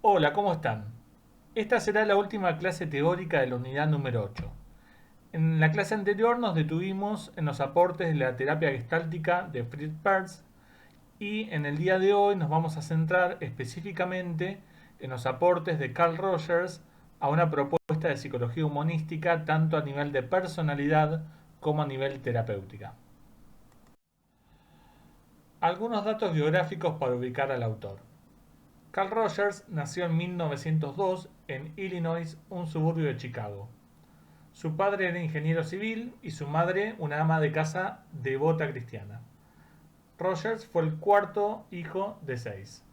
Hola, ¿cómo están? Esta será la última clase teórica de la unidad número 8. En la clase anterior nos detuvimos en los aportes de la terapia gestáltica de Fritz Perls y en el día de hoy nos vamos a centrar específicamente en los aportes de Carl Rogers a una propuesta de psicología humanística tanto a nivel de personalidad como a nivel terapéutica. Algunos datos biográficos para ubicar al autor. Carl Rogers nació en 1902 en Illinois, un suburbio de Chicago. Su padre era ingeniero civil y su madre una ama de casa devota cristiana. Rogers fue el cuarto hijo de 6.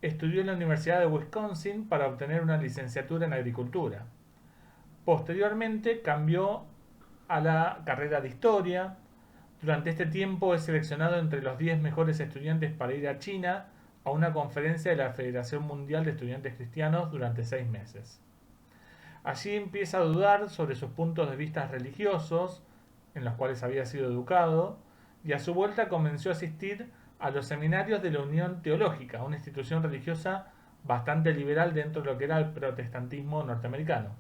Estudió en la Universidad de Wisconsin para obtener una licenciatura en agricultura. Posteriormente cambió a la carrera de historia. Durante este tiempo es seleccionado entre los 10 mejores estudiantes para ir a China a una conferencia de la Federación Mundial de Estudiantes Cristianos durante 6 meses. Allí empieza a dudar sobre sus puntos de vista religiosos, en los cuales había sido educado, y a su vuelta comenzó a asistir a los seminarios de la Unión Teológica, una institución religiosa bastante liberal dentro de lo que era el protestantismo norteamericano.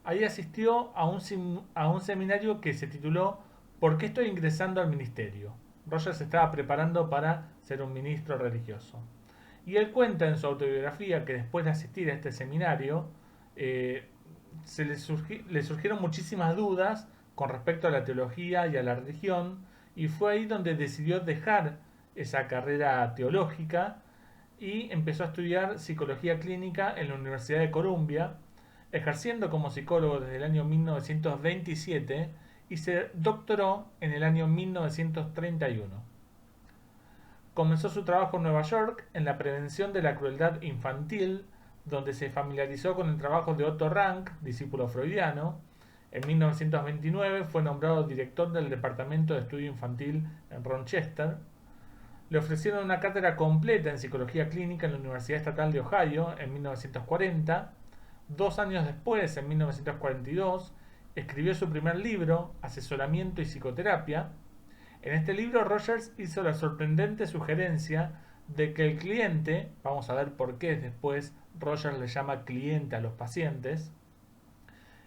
Ahí asistió a un seminario que se tituló ¿Por qué estoy ingresando al ministerio? Rogers se estaba preparando para ser un ministro religioso. Y él cuenta en su autobiografía que después de asistir a este seminario, eh, le surgieron muchísimas dudas con respecto a la teología y a la religión, y fue ahí donde decidió dejar esa carrera teológica y empezó a estudiar psicología clínica en la Universidad de Columbia, ejerciendo como psicólogo desde el año 1927 y se doctoró en el año 1931. Comenzó su trabajo en Nueva York en la prevención de la crueldad infantil, donde se familiarizó con el trabajo de Otto Rank, discípulo freudiano. En 1929 fue nombrado director del Departamento de Estudio Infantil en Rochester. Le ofrecieron una cátedra completa en psicología clínica en la Universidad Estatal de Ohio en 1940. 2 años después, en 1942, escribió su primer libro, Asesoramiento y Psicoterapia. En este libro Rogers hizo la sorprendente sugerencia de que el cliente, vamos a ver por qué después Rogers le llama cliente a los pacientes,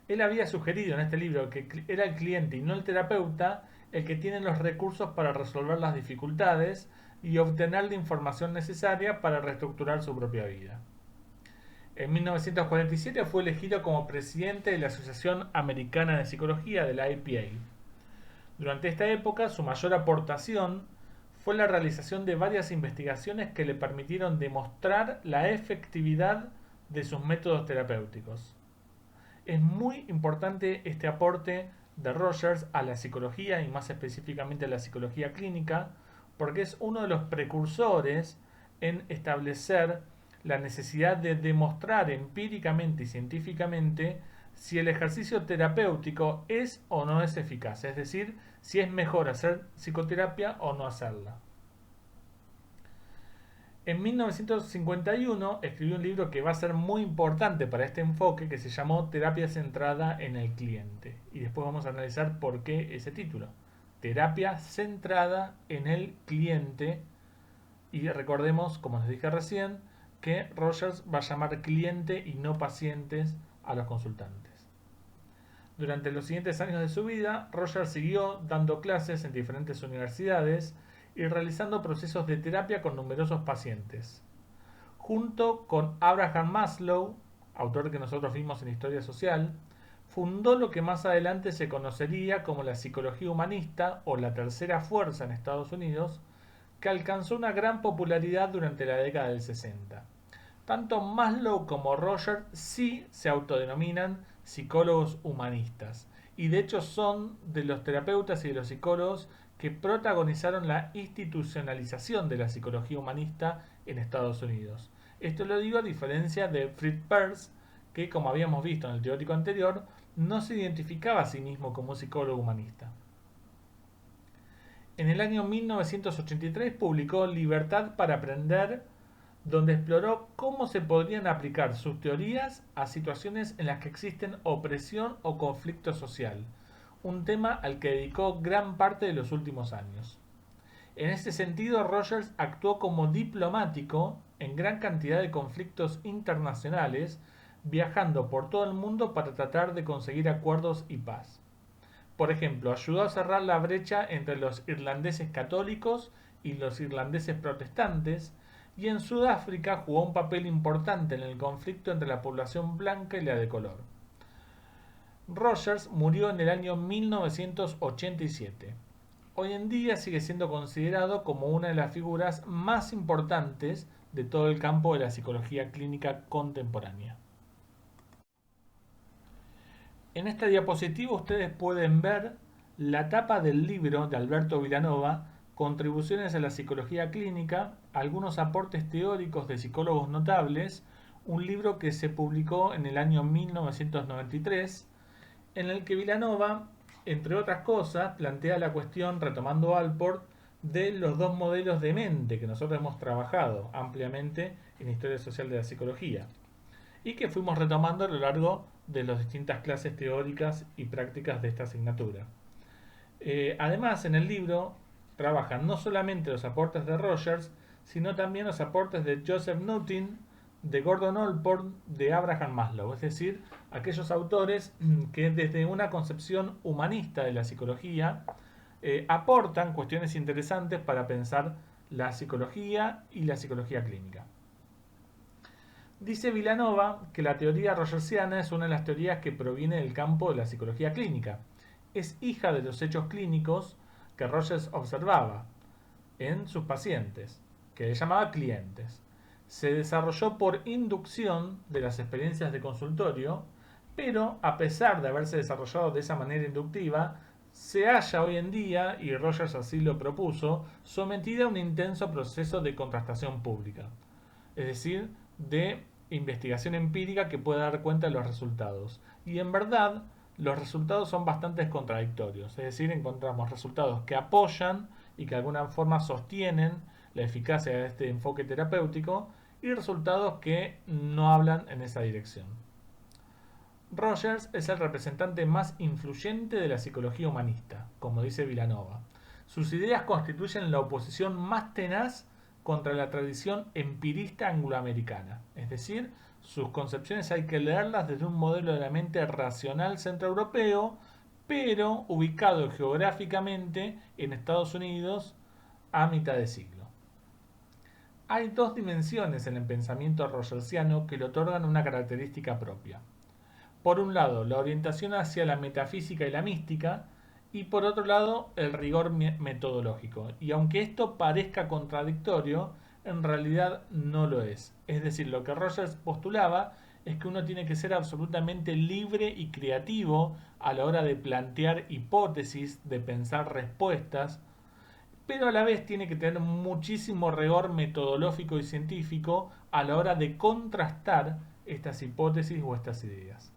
él había sugerido en este libro que era el cliente y no el terapeuta el que tiene los recursos para resolver las dificultades y obtener la información necesaria para reestructurar su propia vida. En 1947 fue elegido como presidente de la Asociación Americana de Psicología, de la APA. Durante esta época, su mayor aportación fue la realización de varias investigaciones que le permitieron demostrar la efectividad de sus métodos terapéuticos. Es muy importante este aporte de Rogers a la psicología y más específicamente a la psicología clínica porque es uno de los precursores en establecer la necesidad de demostrar empíricamente y científicamente si el ejercicio terapéutico es o no es eficaz, es decir, si es mejor hacer psicoterapia o no hacerla. En 1951 escribió un libro que va a ser muy importante para este enfoque que se llamó Terapia centrada en el cliente. Y después vamos a analizar por qué ese título. Terapia centrada en el cliente. Y recordemos, como les dije recién, que Rogers va a llamar cliente y no pacientes a los consultantes. Durante los siguientes años de su vida, Rogers siguió dando clases en diferentes universidades y realizando procesos de terapia con numerosos pacientes. Junto con Abraham Maslow, autor que nosotros vimos en Historia Social, fundó lo que más adelante se conocería como la psicología humanista o la tercera fuerza en Estados Unidos, que alcanzó una gran popularidad durante la década del 60. Tanto Maslow como Rogers sí se autodenominan psicólogos humanistas y de hecho son de los terapeutas y de los psicólogos que protagonizaron la institucionalización de la psicología humanista en Estados Unidos. Esto lo digo a diferencia de Fritz Perls, que como habíamos visto en el teórico anterior, no se identificaba a sí mismo como un psicólogo humanista. En el año 1983 publicó Libertad para Aprender, donde exploró cómo se podrían aplicar sus teorías a situaciones en las que existen opresión o conflicto social, un tema al que dedicó gran parte de los últimos años. En este sentido, Rogers actuó como diplomático en gran cantidad de conflictos internacionales, viajando por todo el mundo para tratar de conseguir acuerdos y paz. Por ejemplo, ayudó a cerrar la brecha entre los irlandeses católicos y los irlandeses protestantes, y en Sudáfrica jugó un papel importante en el conflicto entre la población blanca y la de color. Rogers murió en el año 1987. Hoy en día sigue siendo considerado como una de las figuras más importantes de todo el campo de la psicología clínica contemporánea. En esta diapositiva ustedes pueden ver la tapa del libro de Alberto Vilanova, Contribuciones a la psicología clínica, algunos aportes teóricos de psicólogos notables, un libro que se publicó en el año 1993, en el que Vilanova, entre otras cosas, plantea la cuestión, retomando Allport, de los dos modelos de mente que nosotros hemos trabajado ampliamente en Historia Social de la Psicología y que fuimos retomando a lo largo de las distintas clases teóricas y prácticas de esta asignatura. Además, en el libro trabajan no solamente los aportes de Rogers, sino también los aportes de Joseph Nutin, de Gordon Allport, de Abraham Maslow, es decir, aquellos autores que desde una concepción humanista de la psicología aportan cuestiones interesantes para pensar la psicología y la psicología clínica. Dice Vilanova que la teoría rogersiana es una de las teorías que proviene del campo de la psicología clínica. Es hija de los hechos clínicos que Rogers observaba en sus pacientes, que él llamaba clientes. Se desarrolló por inducción de las experiencias de consultorio, pero a pesar de haberse desarrollado de esa manera inductiva, se halla hoy en día, y Rogers así lo propuso, sometida a un intenso proceso de contrastación pública, es decir, de investigación empírica que pueda dar cuenta de los resultados. Y en verdad, los resultados son bastante contradictorios, es decir, encontramos resultados que apoyan y que de alguna forma sostienen la eficacia de este enfoque terapéutico y resultados que no hablan en esa dirección. Rogers es el representante más influyente de la psicología humanista, como dice Vilanova. Sus ideas constituyen la oposición más tenaz contra la tradición empirista angloamericana, es decir, sus concepciones hay que leerlas desde un modelo de la mente racional centroeuropeo, pero ubicado geográficamente en Estados Unidos a mitad de siglo. Hay dos dimensiones en el pensamiento rogersiano que le otorgan una característica propia. Por un lado, la orientación hacia la metafísica y la mística, y por otro lado, el rigor metodológico. Y aunque esto parezca contradictorio, en realidad no lo es. Es decir, lo que Rogers postulaba es que uno tiene que ser absolutamente libre y creativo a la hora de plantear hipótesis, de pensar respuestas, pero a la vez tiene que tener muchísimo rigor metodológico y científico a la hora de contrastar estas hipótesis o estas ideas.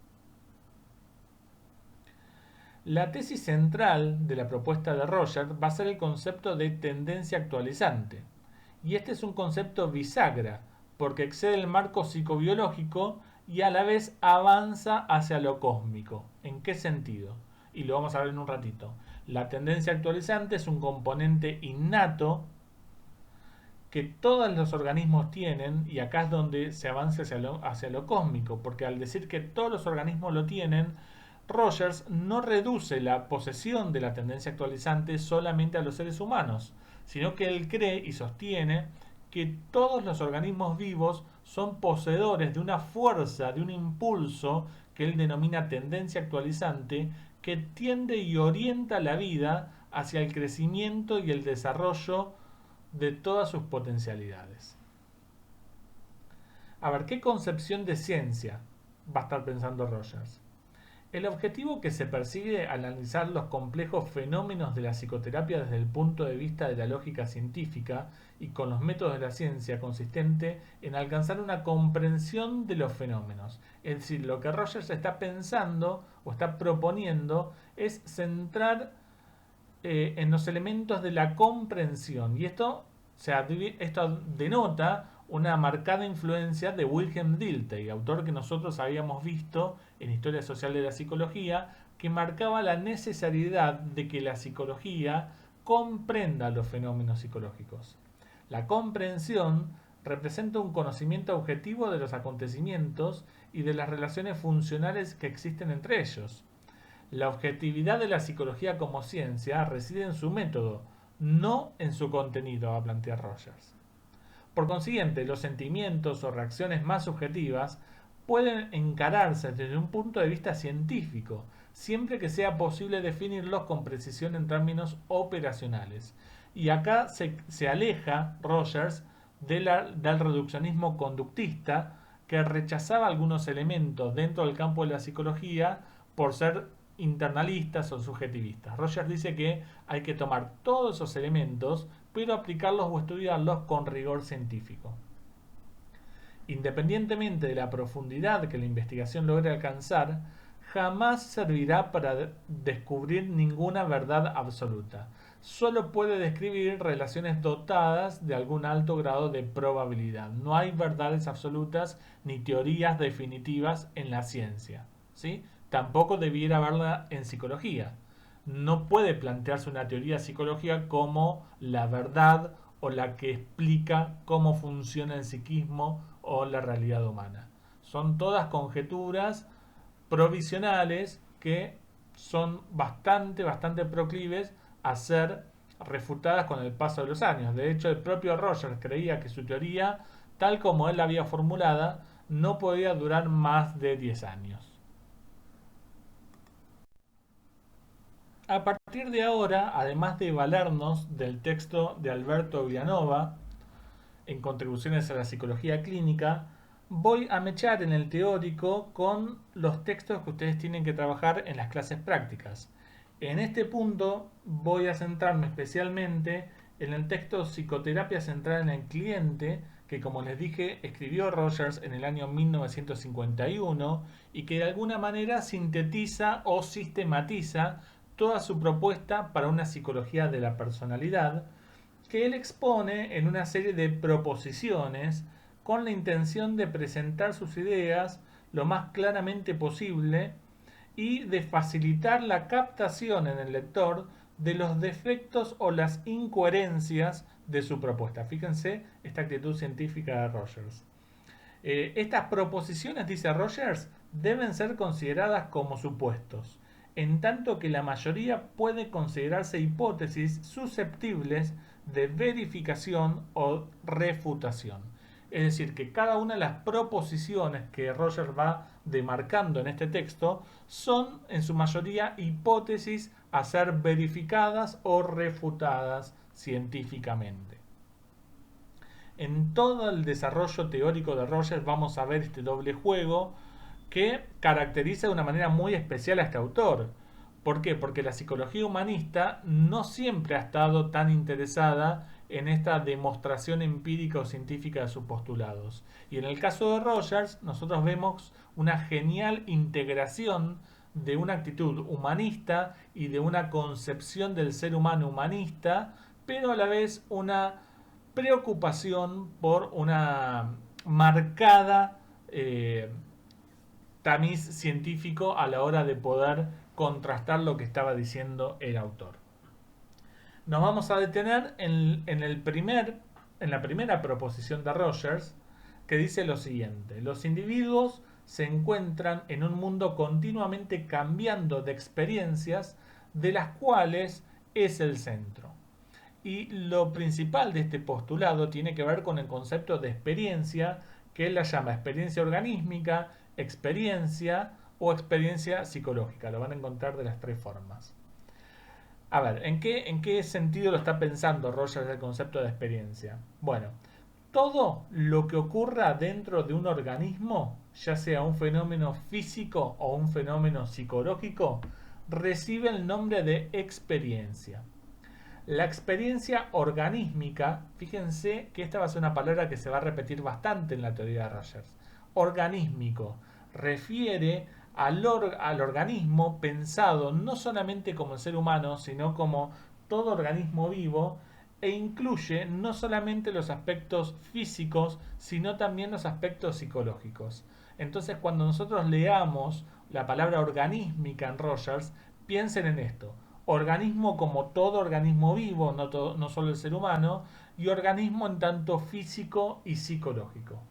La tesis central de la propuesta de Rogers va a ser el concepto de tendencia actualizante. Y este es un concepto bisagra, porque excede el marco psicobiológico y a la vez avanza hacia lo cósmico. ¿En qué sentido? Y lo vamos a ver en un ratito. La tendencia actualizante es un componente innato que todos los organismos tienen, y acá es donde se avanza hacia lo cósmico, porque al decir que todos los organismos lo tienen, Rogers no reduce la posesión de la tendencia actualizante solamente a los seres humanos, sino que él cree y sostiene que todos los organismos vivos son poseedores de una fuerza, de un impulso que él denomina tendencia actualizante, que tiende y orienta la vida hacia el crecimiento y el desarrollo de todas sus potencialidades. A ver, ¿qué concepción de ciencia va a estar pensando Rogers? El objetivo que se persigue al analizar los complejos fenómenos de la psicoterapia desde el punto de vista de la lógica científica y con los métodos de la ciencia consistente en alcanzar una comprensión de los fenómenos. Es decir, lo que Rogers está pensando o está proponiendo es centrar en los elementos de la comprensión. Y esto denota una marcada influencia de Wilhelm Dilthey, autor que nosotros habíamos visto en Historia Social de la Psicología, que marcaba la necesidad de que la psicología comprenda los fenómenos psicológicos. La comprensión representa un conocimiento objetivo de los acontecimientos y de las relaciones funcionales que existen entre ellos. La objetividad de la psicología como ciencia reside en su método, no en su contenido, va a plantear Rogers. Por consiguiente, los sentimientos o reacciones más subjetivas pueden encararse desde un punto de vista científico, siempre que sea posible definirlos con precisión en términos operacionales. Y acá se aleja Rogers del reduccionismo conductista, que rechazaba algunos elementos dentro del campo de la psicología por ser internalistas o subjetivistas. Rogers dice que hay que tomar todos esos elementos, pero aplicarlos o estudiarlos con rigor científico. Independientemente de la profundidad que la investigación logre alcanzar, jamás servirá para descubrir ninguna verdad absoluta. Solo puede describir relaciones dotadas de algún alto grado de probabilidad. No hay verdades absolutas ni teorías definitivas en la ciencia, ¿sí? Tampoco debiera haberla en psicología. No puede plantearse una teoría psicológica como la verdad o la que explica cómo funciona el psiquismo o la realidad humana. Son todas conjeturas provisionales que son bastante proclives a ser refutadas con el paso de los años. De hecho, el propio Rogers creía que su teoría, tal como él la había formulada, no podía durar más de 10 años. A partir de ahora, además de valernos del texto de Alberto Villanova, en Contribuciones a la Psicología Clínica, voy a mechar en el teórico con los textos que ustedes tienen que trabajar en las clases prácticas. En este punto voy a centrarme especialmente en el texto Psicoterapia centrada en el cliente, que como les dije escribió Rogers en el año 1951 y que de alguna manera sintetiza o sistematiza toda su propuesta para una psicología de la personalidad, que él expone en una serie de proposiciones con la intención de presentar sus ideas lo más claramente posible y de facilitar la captación en el lector de los defectos o las incoherencias de su propuesta. Fíjense esta actitud científica de Rogers. Estas proposiciones, dice Rogers, deben ser consideradas como supuestos, en tanto que la mayoría puede considerarse hipótesis susceptibles de verificación o refutación. Es decir, que cada una de las proposiciones que Rogers va demarcando en este texto son en su mayoría hipótesis a ser verificadas o refutadas científicamente. En todo el desarrollo teórico de Rogers vamos a ver este doble juego que caracteriza de una manera muy especial a este autor. ¿Por qué? Porque la psicología humanista no siempre ha estado tan interesada en esta demostración empírica o científica de sus postulados. Y en el caso de Rogers, nosotros vemos una genial integración de una actitud humanista y de una concepción del ser humano humanista, pero a la vez una preocupación por una marcada tamiz científico a la hora de poder contrastar lo que estaba diciendo el autor. Nos vamos a detener en la primera proposición de Rogers, que dice lo siguiente: los individuos se encuentran en un mundo continuamente cambiando de experiencias, de las cuales es el centro. Y lo principal de este postulado tiene que ver con el concepto de experiencia, que él la llama experiencia organísmica, experiencia o experiencia psicológica. Lo van a encontrar de las tres formas. A ver, ¿en qué sentido lo está pensando Rogers el concepto de experiencia? Bueno, todo lo que ocurra dentro de un organismo, ya sea un fenómeno físico o un fenómeno psicológico, recibe el nombre de experiencia. La experiencia organísmica, fíjense que esta va a ser una palabra que se va a repetir bastante en la teoría de Rogers. Organísmico refiere al organismo pensado no solamente como el ser humano, sino como todo organismo vivo, e incluye no solamente los aspectos físicos, sino también los aspectos psicológicos. Entonces, cuando nosotros leamos la palabra organísmica en Rogers, piensen en esto: organismo como todo organismo vivo, no solo el ser humano, y organismo en tanto físico y psicológico.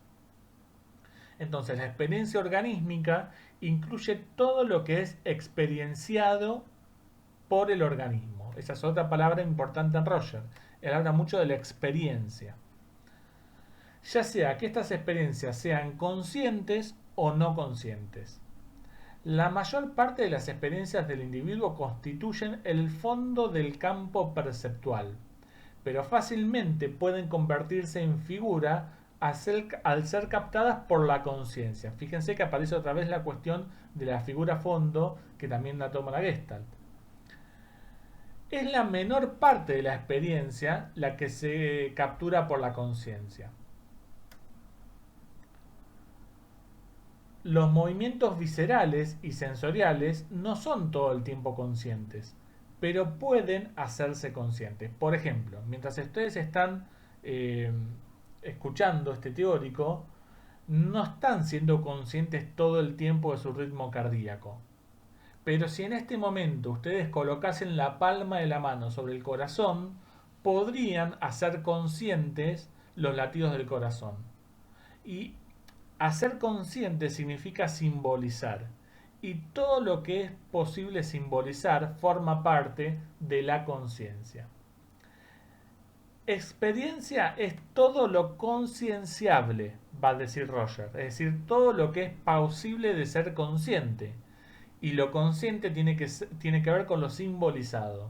Entonces, la experiencia organísmica incluye todo lo que es experienciado por el organismo. Esa es otra palabra importante en Rogers. Él habla mucho de la experiencia. Ya sea que estas experiencias sean conscientes o no conscientes. La mayor parte de las experiencias del individuo constituyen el fondo del campo perceptual, pero fácilmente pueden convertirse en figura al ser captadas por la conciencia. Fíjense que aparece otra vez la cuestión de la figura fondo, que también la toma la Gestalt. Es la menor parte de la experiencia la que se captura por la conciencia. Los movimientos viscerales y sensoriales no son todo el tiempo conscientes, pero pueden hacerse conscientes. Por ejemplo, mientras ustedes están escuchando este teórico, no están siendo conscientes todo el tiempo de su ritmo cardíaco. Pero si en este momento ustedes colocasen la palma de la mano sobre el corazón, podrían hacer conscientes los latidos del corazón. Y hacer consciente significa simbolizar. Y todo lo que es posible simbolizar forma parte de la conciencia. Experiencia es todo lo concienciable, va a decir Roger, es decir, todo lo que es posible de ser consciente. Y lo consciente tiene que ver con lo simbolizado.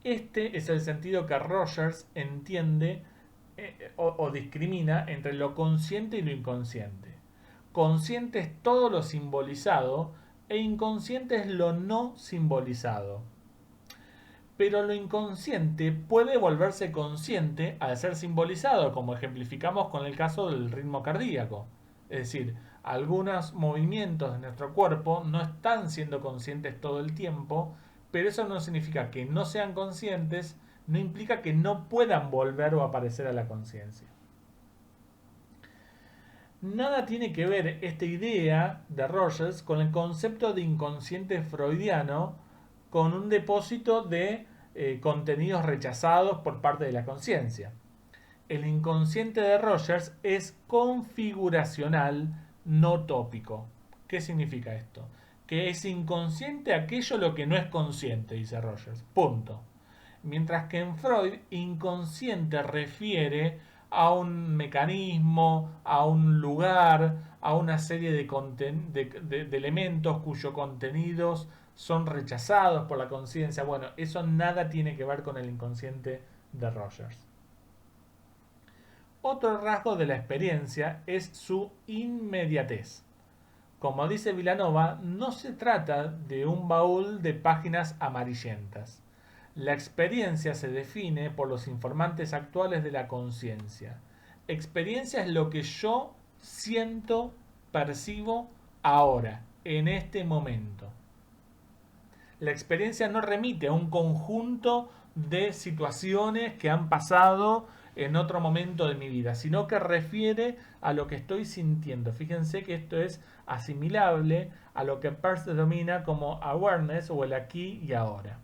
Este es el sentido que Rogers entiende o discrimina entre lo consciente y lo inconsciente. Consciente es todo lo simbolizado e inconsciente es lo no simbolizado. Pero lo inconsciente puede volverse consciente al ser simbolizado, como ejemplificamos con el caso del ritmo cardíaco. Es decir, algunos movimientos de nuestro cuerpo no están siendo conscientes todo el tiempo, pero eso no significa que no sean conscientes, no implica que no puedan volver o aparecer a la conciencia. Nada tiene que ver esta idea de Rogers con el concepto de inconsciente freudiano, con un depósito de contenidos rechazados por parte de la conciencia. El inconsciente de Rogers es configuracional, no tópico. ¿Qué significa esto? Que es inconsciente aquello lo que no es consciente, dice Rogers. Punto. Mientras que en Freud, inconsciente refiere a un mecanismo, a un lugar, a una serie de elementos cuyos contenidos son rechazados por la conciencia. Bueno, eso nada tiene que ver con el inconsciente de Rogers. Otro rasgo de la experiencia es su inmediatez. Como dice Vilanova, no se trata de un baúl de páginas amarillentas. La experiencia se define por los informantes actuales de la conciencia. Experiencia es lo que yo siento, percibo ahora, en este momento. La experiencia no remite a un conjunto de situaciones que han pasado en otro momento de mi vida, sino que refiere a lo que estoy sintiendo. Fíjense que esto es asimilable a lo que Peirce denomina como awareness o el aquí y ahora.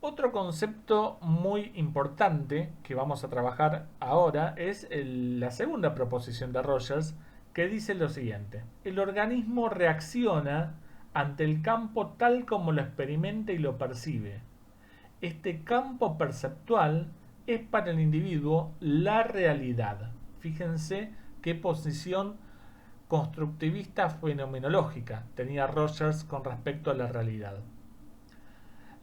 Otro concepto muy importante que vamos a trabajar ahora es la segunda proposición de Rogers, que dice lo siguiente: el organismo reacciona ante el campo tal como lo experimenta y lo percibe. Este campo perceptual es para el individuo la realidad. Fíjense qué posición constructivista fenomenológica tenía Rogers con respecto a la realidad.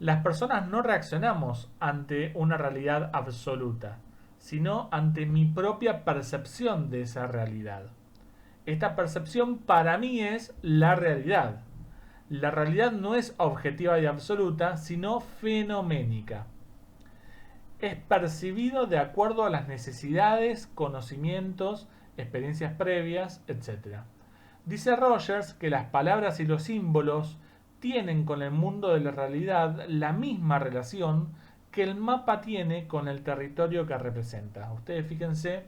Las personas no reaccionamos ante una realidad absoluta, sino ante mi propia percepción de esa realidad. Esta percepción para mí es la realidad. La realidad no es objetiva y absoluta, sino fenoménica. Es percibido de acuerdo a las necesidades, conocimientos, experiencias previas, etc. Dice Rogers que las palabras y los símbolos tienen con el mundo de la realidad la misma relación que el mapa tiene con el territorio que representa. Ustedes fíjense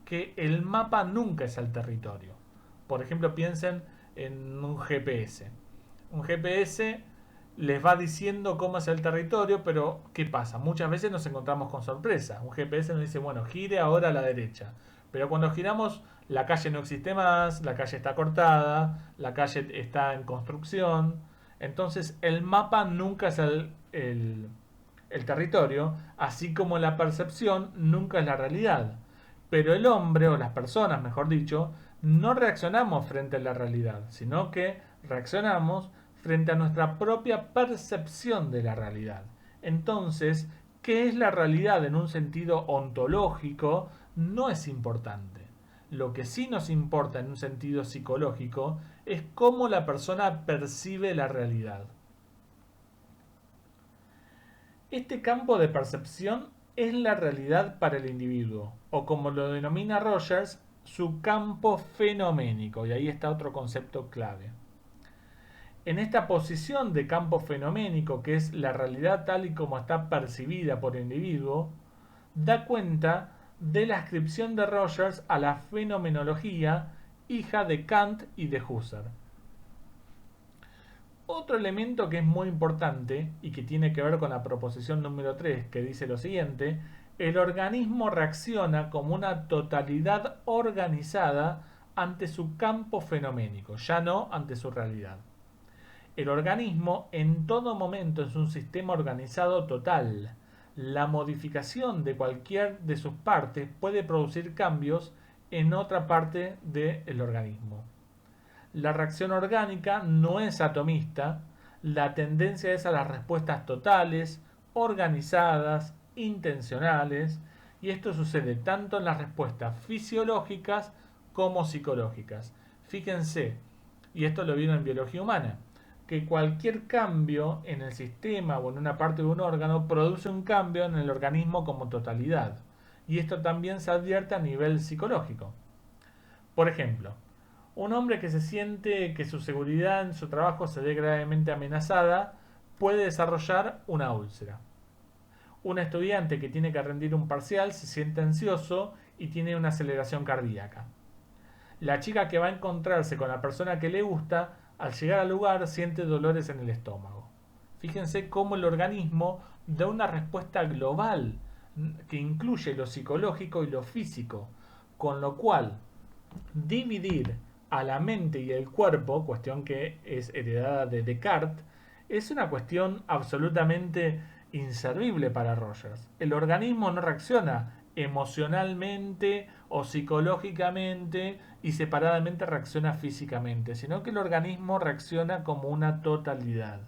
que el mapa nunca es el territorio. Por ejemplo, piensen en un GPS. Un GPS les va diciendo cómo es el territorio, pero ¿qué pasa? Muchas veces nos encontramos con sorpresa. Un GPS nos dice, bueno, gire ahora a la derecha. Pero cuando giramos, la calle no existe más, la calle está cortada, la calle está en construcción. Entonces el mapa nunca es el territorio, así como la percepción nunca es la realidad. Pero el hombre, o las personas, mejor dicho, no reaccionamos frente a la realidad, sino que reaccionamos frente a nuestra propia percepción de la realidad. Entonces, ¿qué es la realidad en un sentido ontológico? No es importante. Lo que sí nos importa en un sentido psicológico es cómo la persona percibe la realidad. Este campo de percepción es la realidad para el individuo, o como lo denomina Rogers, su campo fenoménico, y ahí está otro concepto clave. En esta posición de campo fenoménico, que es la realidad tal y como está percibida por el individuo, da cuenta de la ascripción de Rogers a la fenomenología, hija de Kant y de Husserl. Otro elemento que es muy importante y que tiene que ver con la proposición número 3, que dice lo siguiente: el organismo reacciona como una totalidad organizada ante su campo fenoménico, ya no ante su realidad. El organismo en todo momento es un sistema organizado total. La modificación de cualquier de sus partes puede producir cambios en otra parte del organismo. La reacción orgánica no es atomista, la tendencia es a las respuestas totales, organizadas, intencionales, y esto sucede tanto en las respuestas fisiológicas como psicológicas. Fíjense, y esto lo vieron en biología humana, que cualquier cambio en el sistema o en una parte de un órgano produce un cambio en el organismo como totalidad. Y esto también se advierte a nivel psicológico. Por ejemplo, un hombre que se siente que su seguridad en su trabajo se ve gravemente amenazada puede desarrollar una úlcera. Un estudiante que tiene que rendir un parcial se siente ansioso y tiene una aceleración cardíaca. La chica que va a encontrarse con la persona que le gusta, al llegar al lugar siente dolores en el estómago. Fíjense cómo el organismo da una respuesta global que incluye lo psicológico y lo físico, con lo cual dividir a la mente y el cuerpo, cuestión que es heredada de Descartes, es una cuestión absolutamente inservible para Rogers. El organismo no reacciona emocionalmente o psicológicamente y separadamente reacciona físicamente, sino que el organismo reacciona como una totalidad.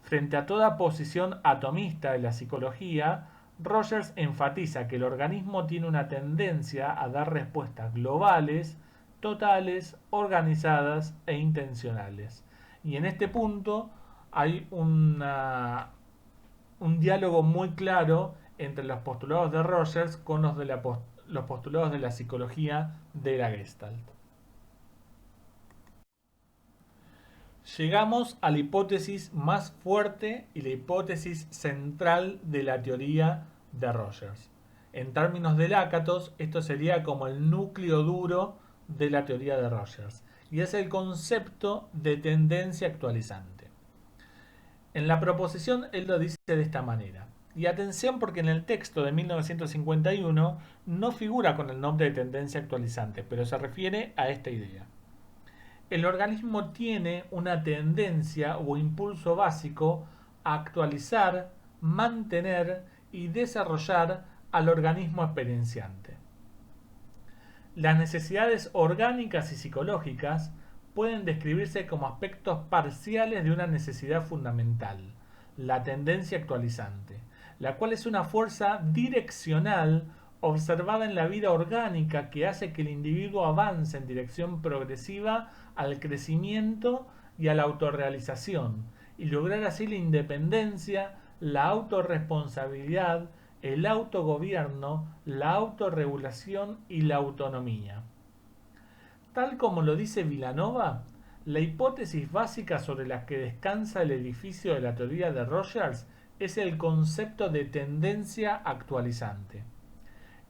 Frente a toda posición atomista de la psicología, Rogers enfatiza que el organismo tiene una tendencia a dar respuestas globales, totales, organizadas e intencionales. Y en este punto hay un diálogo muy claro entre los postulados de Rogers con los postulados de la psicología de la Gestalt. Llegamos a la hipótesis más fuerte y la hipótesis central de la teoría de Rogers. En términos de Lakatos, esto sería como el núcleo duro de la teoría de Rogers, y es el concepto de tendencia actualizante. En la proposición él lo dice de esta manera. Y atención, porque en el texto de 1951 no figura con el nombre de tendencia actualizante, pero se refiere a esta idea. El organismo tiene una tendencia o impulso básico a actualizar, mantener y desarrollar al organismo experienciante. Las necesidades orgánicas y psicológicas pueden describirse como aspectos parciales de una necesidad fundamental, la tendencia actualizante, la cual es una fuerza direccional observada en la vida orgánica que hace que el individuo avance en dirección progresiva al crecimiento y a la autorrealización, y lograr así la independencia, la autorresponsabilidad, el autogobierno, la autorregulación y la autonomía. Tal como lo dice Vilanova, la hipótesis básica sobre la que descansa el edificio de la teoría de Rogers es el concepto de tendencia actualizante.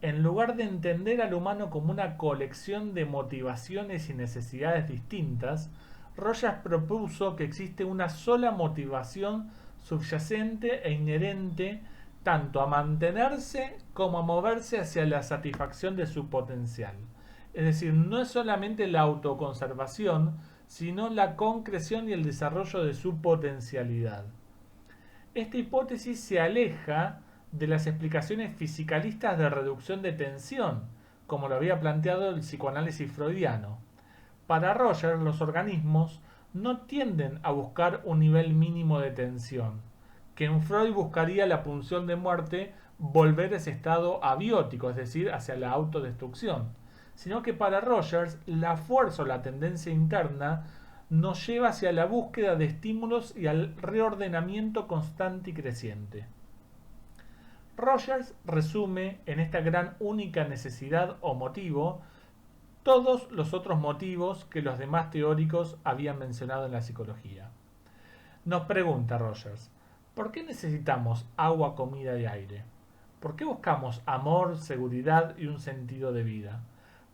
En lugar de entender al humano como una colección de motivaciones y necesidades distintas, Rogers propuso que existe una sola motivación subyacente e inherente tanto a mantenerse como a moverse hacia la satisfacción de su potencial. Es decir, no es solamente la autoconservación, sino la concreción y el desarrollo de su potencialidad. Esta hipótesis se aleja de las explicaciones fisicalistas de reducción de tensión, como lo había planteado el psicoanálisis freudiano. Para Rogers, los organismos no tienden a buscar un nivel mínimo de tensión, que en Freud buscaría la pulsión de muerte volver a ese estado abiótico, es decir, hacia la autodestrucción, sino que para Rogers la fuerza o la tendencia interna nos lleva hacia la búsqueda de estímulos y al reordenamiento constante y creciente. Rogers resume en esta gran única necesidad o motivo todos los otros motivos que los demás teóricos habían mencionado en la psicología. Nos pregunta Rogers, ¿por qué necesitamos agua, comida y aire? ¿Por qué buscamos amor, seguridad y un sentido de vida?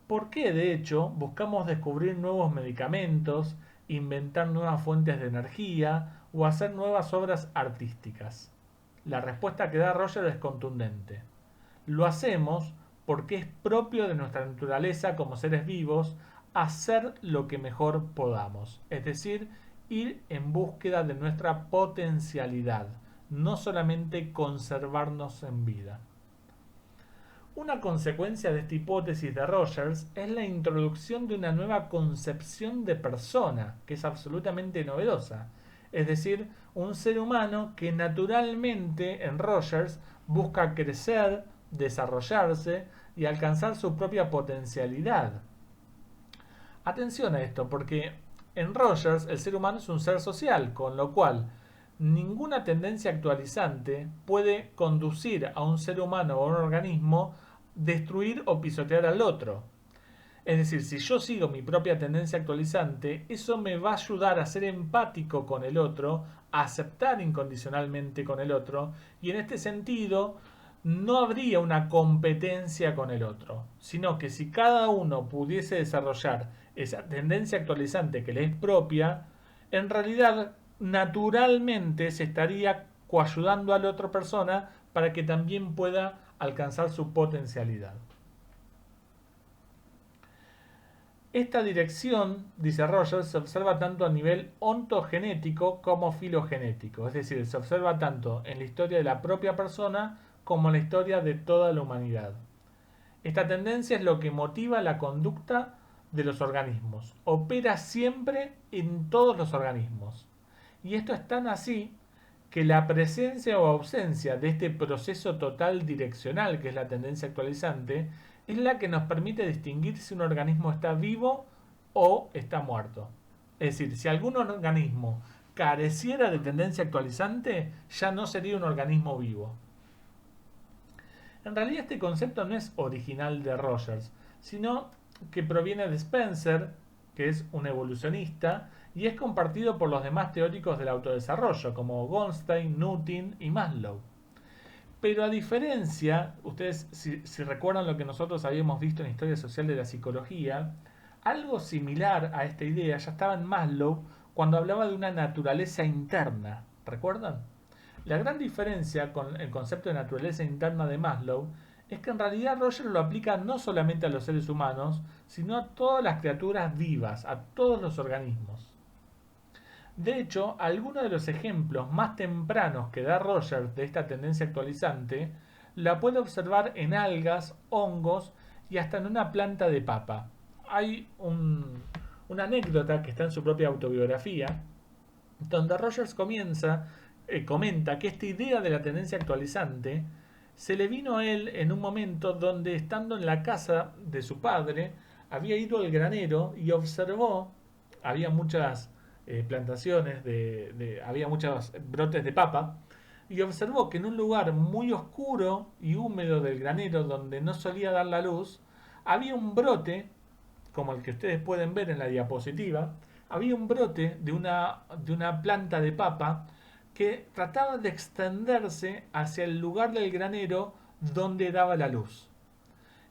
¿Por qué, de hecho, buscamos descubrir nuevos medicamentos, inventar nuevas fuentes de energía o hacer nuevas obras artísticas? La respuesta que da Rogers es contundente. Lo hacemos porque es propio de nuestra naturaleza como seres vivos hacer lo que mejor podamos, es decir, ir en búsqueda de nuestra potencialidad, no solamente conservarnos en vida. Una consecuencia de esta hipótesis de Rogers es la introducción de una nueva concepción de persona, que es absolutamente novedosa, es decir, un ser humano que naturalmente en Rogers busca crecer, desarrollarse y alcanzar su propia potencialidad. Atención a esto, porque en Rogers el ser humano es un ser social, con lo cual ninguna tendencia actualizante puede conducir a un ser humano o a un organismo destruir o pisotear al otro. Es decir, si yo sigo mi propia tendencia actualizante, eso me va a ayudar a ser empático con el otro, a aceptar incondicionalmente con el otro, y en este sentido no habría una competencia con el otro, sino que si cada uno pudiese desarrollar esa tendencia actualizante que le es propia, en realidad naturalmente se estaría coayudando a la otra persona para que también pueda alcanzar su potencialidad. Esta dirección, dice Rogers, se observa tanto a nivel ontogenético como filogenético, es decir, se observa tanto en la historia de la propia persona como en la historia de toda la humanidad. Esta tendencia es lo que motiva la conducta de los organismos, opera siempre en todos los organismos. Y esto es tan así que la presencia o ausencia de este proceso total direccional, que es la tendencia actualizante, es la que nos permite distinguir si un organismo está vivo o está muerto. Es decir, si algún organismo careciera de tendencia actualizante, ya no sería un organismo vivo. En realidad este concepto no es original de Rogers, sino que proviene de Spencer, que es un evolucionista, y es compartido por los demás teóricos del autodesarrollo, como Goldstein, Nutin y Maslow. Pero a diferencia, ustedes si recuerdan lo que nosotros habíamos visto en la historia social de la psicología, algo similar a esta idea ya estaba en Maslow cuando hablaba de una naturaleza interna. ¿Recuerdan? La gran diferencia con el concepto de naturaleza interna de Maslow es que en realidad Rogers lo aplica no solamente a los seres humanos, sino a todas las criaturas vivas, a todos los organismos. De hecho, algunos de los ejemplos más tempranos que da Rogers de esta tendencia actualizante la puede observar en algas, hongos y hasta en una planta de papa. Hay una anécdota que está en su propia autobiografía, donde Rogers comenta que esta idea de la tendencia actualizante se le vino a él en un momento donde, estando en la casa de su padre, había ido al granero y observó, había muchas plantaciones, había muchos brotes de papa, y observó que en un lugar muy oscuro y húmedo del granero, donde no solía dar la luz, había un brote, como el que ustedes pueden ver en la diapositiva, había un brote de una planta de papa que trataba de extenderse hacia el lugar del granero donde daba la luz.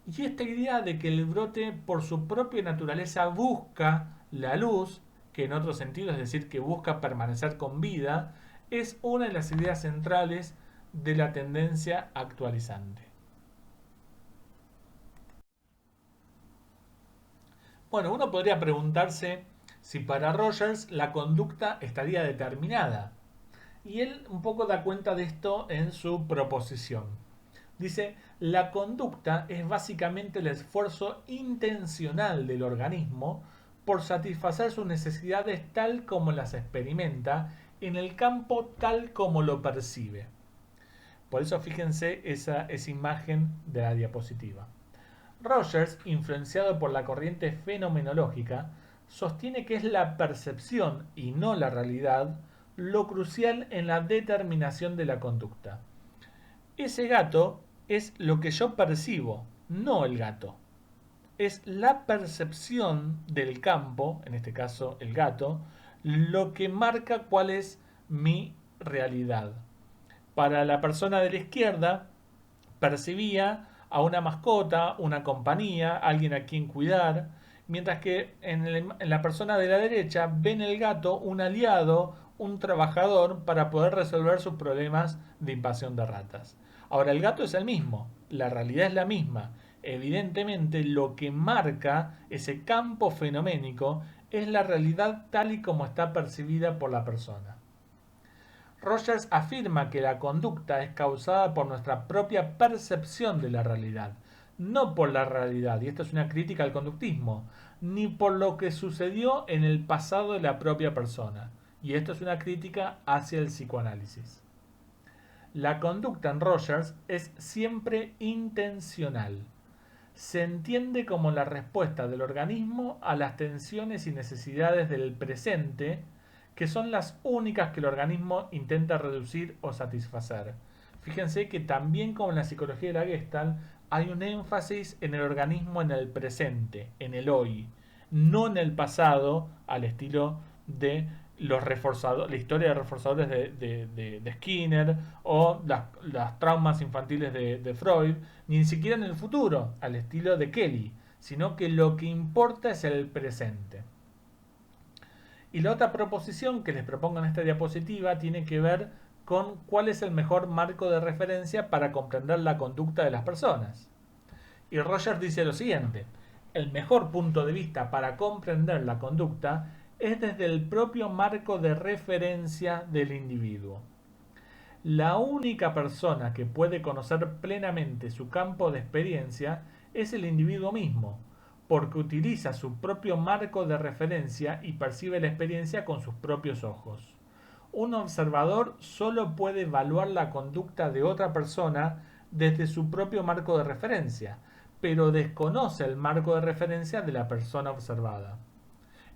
Y esta idea de que el brote por su propia naturaleza busca la luz que en otro sentido, es decir, que busca permanecer con vida, es una de las ideas centrales de la tendencia actualizante. Bueno, uno podría preguntarse si para Rogers la conducta estaría determinada. Y él un poco da cuenta de esto en su proposición. Dice, la conducta es básicamente el esfuerzo intencional del organismo por satisfacer sus necesidades tal como las experimenta en el campo tal como lo percibe. Por eso fíjense esa imagen de la diapositiva. Rogers, influenciado por la corriente fenomenológica, sostiene que es la percepción y no la realidad lo crucial en la determinación de la conducta. Ese gato es lo que yo percibo, no el gato. Es la percepción del campo, en este caso el gato, lo que marca cuál es mi realidad. Para la persona de la izquierda, percibía a una mascota, una compañía, alguien a quien cuidar, mientras que en la persona de la derecha ve en el gato un aliado, un trabajador para poder resolver sus problemas de invasión de ratas. Ahora, el gato es el mismo, la realidad es la misma. Evidentemente, lo que marca ese campo fenoménico es la realidad tal y como está percibida por la persona. Rogers afirma que la conducta es causada por nuestra propia percepción de la realidad, no por la realidad, y esto es una crítica al conductismo, ni por lo que sucedió en el pasado de la propia persona, y esto es una crítica hacia el psicoanálisis. La conducta en Rogers es siempre intencional. Se entiende como la respuesta del organismo a las tensiones y necesidades del presente, que son las únicas que el organismo intenta reducir o satisfacer. Fíjense que también como en la psicología de la Gestalt hay un énfasis en el organismo en el presente, en el hoy, no en el pasado, al estilo de los reforzadores, la historia de reforzadores de Skinner o las traumas infantiles de Freud, ni siquiera en el futuro, al estilo de Kelly, sino que lo que importa es el presente. Y la otra proposición que les propongo en esta diapositiva tiene que ver con cuál es el mejor marco de referencia para comprender la conducta de las personas. Y Rogers dice lo siguiente, el mejor punto de vista para comprender la conducta es desde el propio marco de referencia del individuo. La única persona que puede conocer plenamente su campo de experiencia es el individuo mismo, porque utiliza su propio marco de referencia y percibe la experiencia con sus propios ojos. Un observador solo puede evaluar la conducta de otra persona desde su propio marco de referencia, pero desconoce el marco de referencia de la persona observada.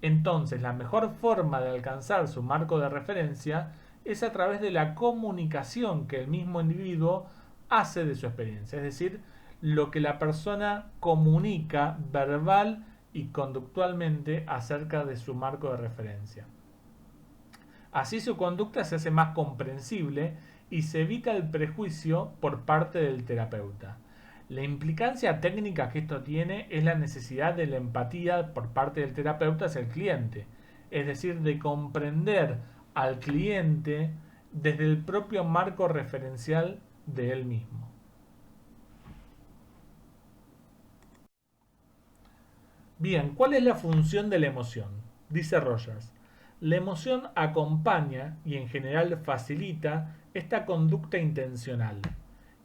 Entonces, la mejor forma de alcanzar su marco de referencia es a través de la comunicación que el mismo individuo hace de su experiencia, es decir, lo que la persona comunica verbal y conductualmente acerca de su marco de referencia. Así su conducta se hace más comprensible y se evita el prejuicio por parte del terapeuta. La implicancia técnica que esto tiene es la necesidad de la empatía por parte del terapeuta hacia el cliente, es decir, de comprender al cliente desde el propio marco referencial de él mismo. Bien, ¿cuál es la función de la emoción? Dice Rogers. La emoción acompaña y en general facilita esta conducta intencional.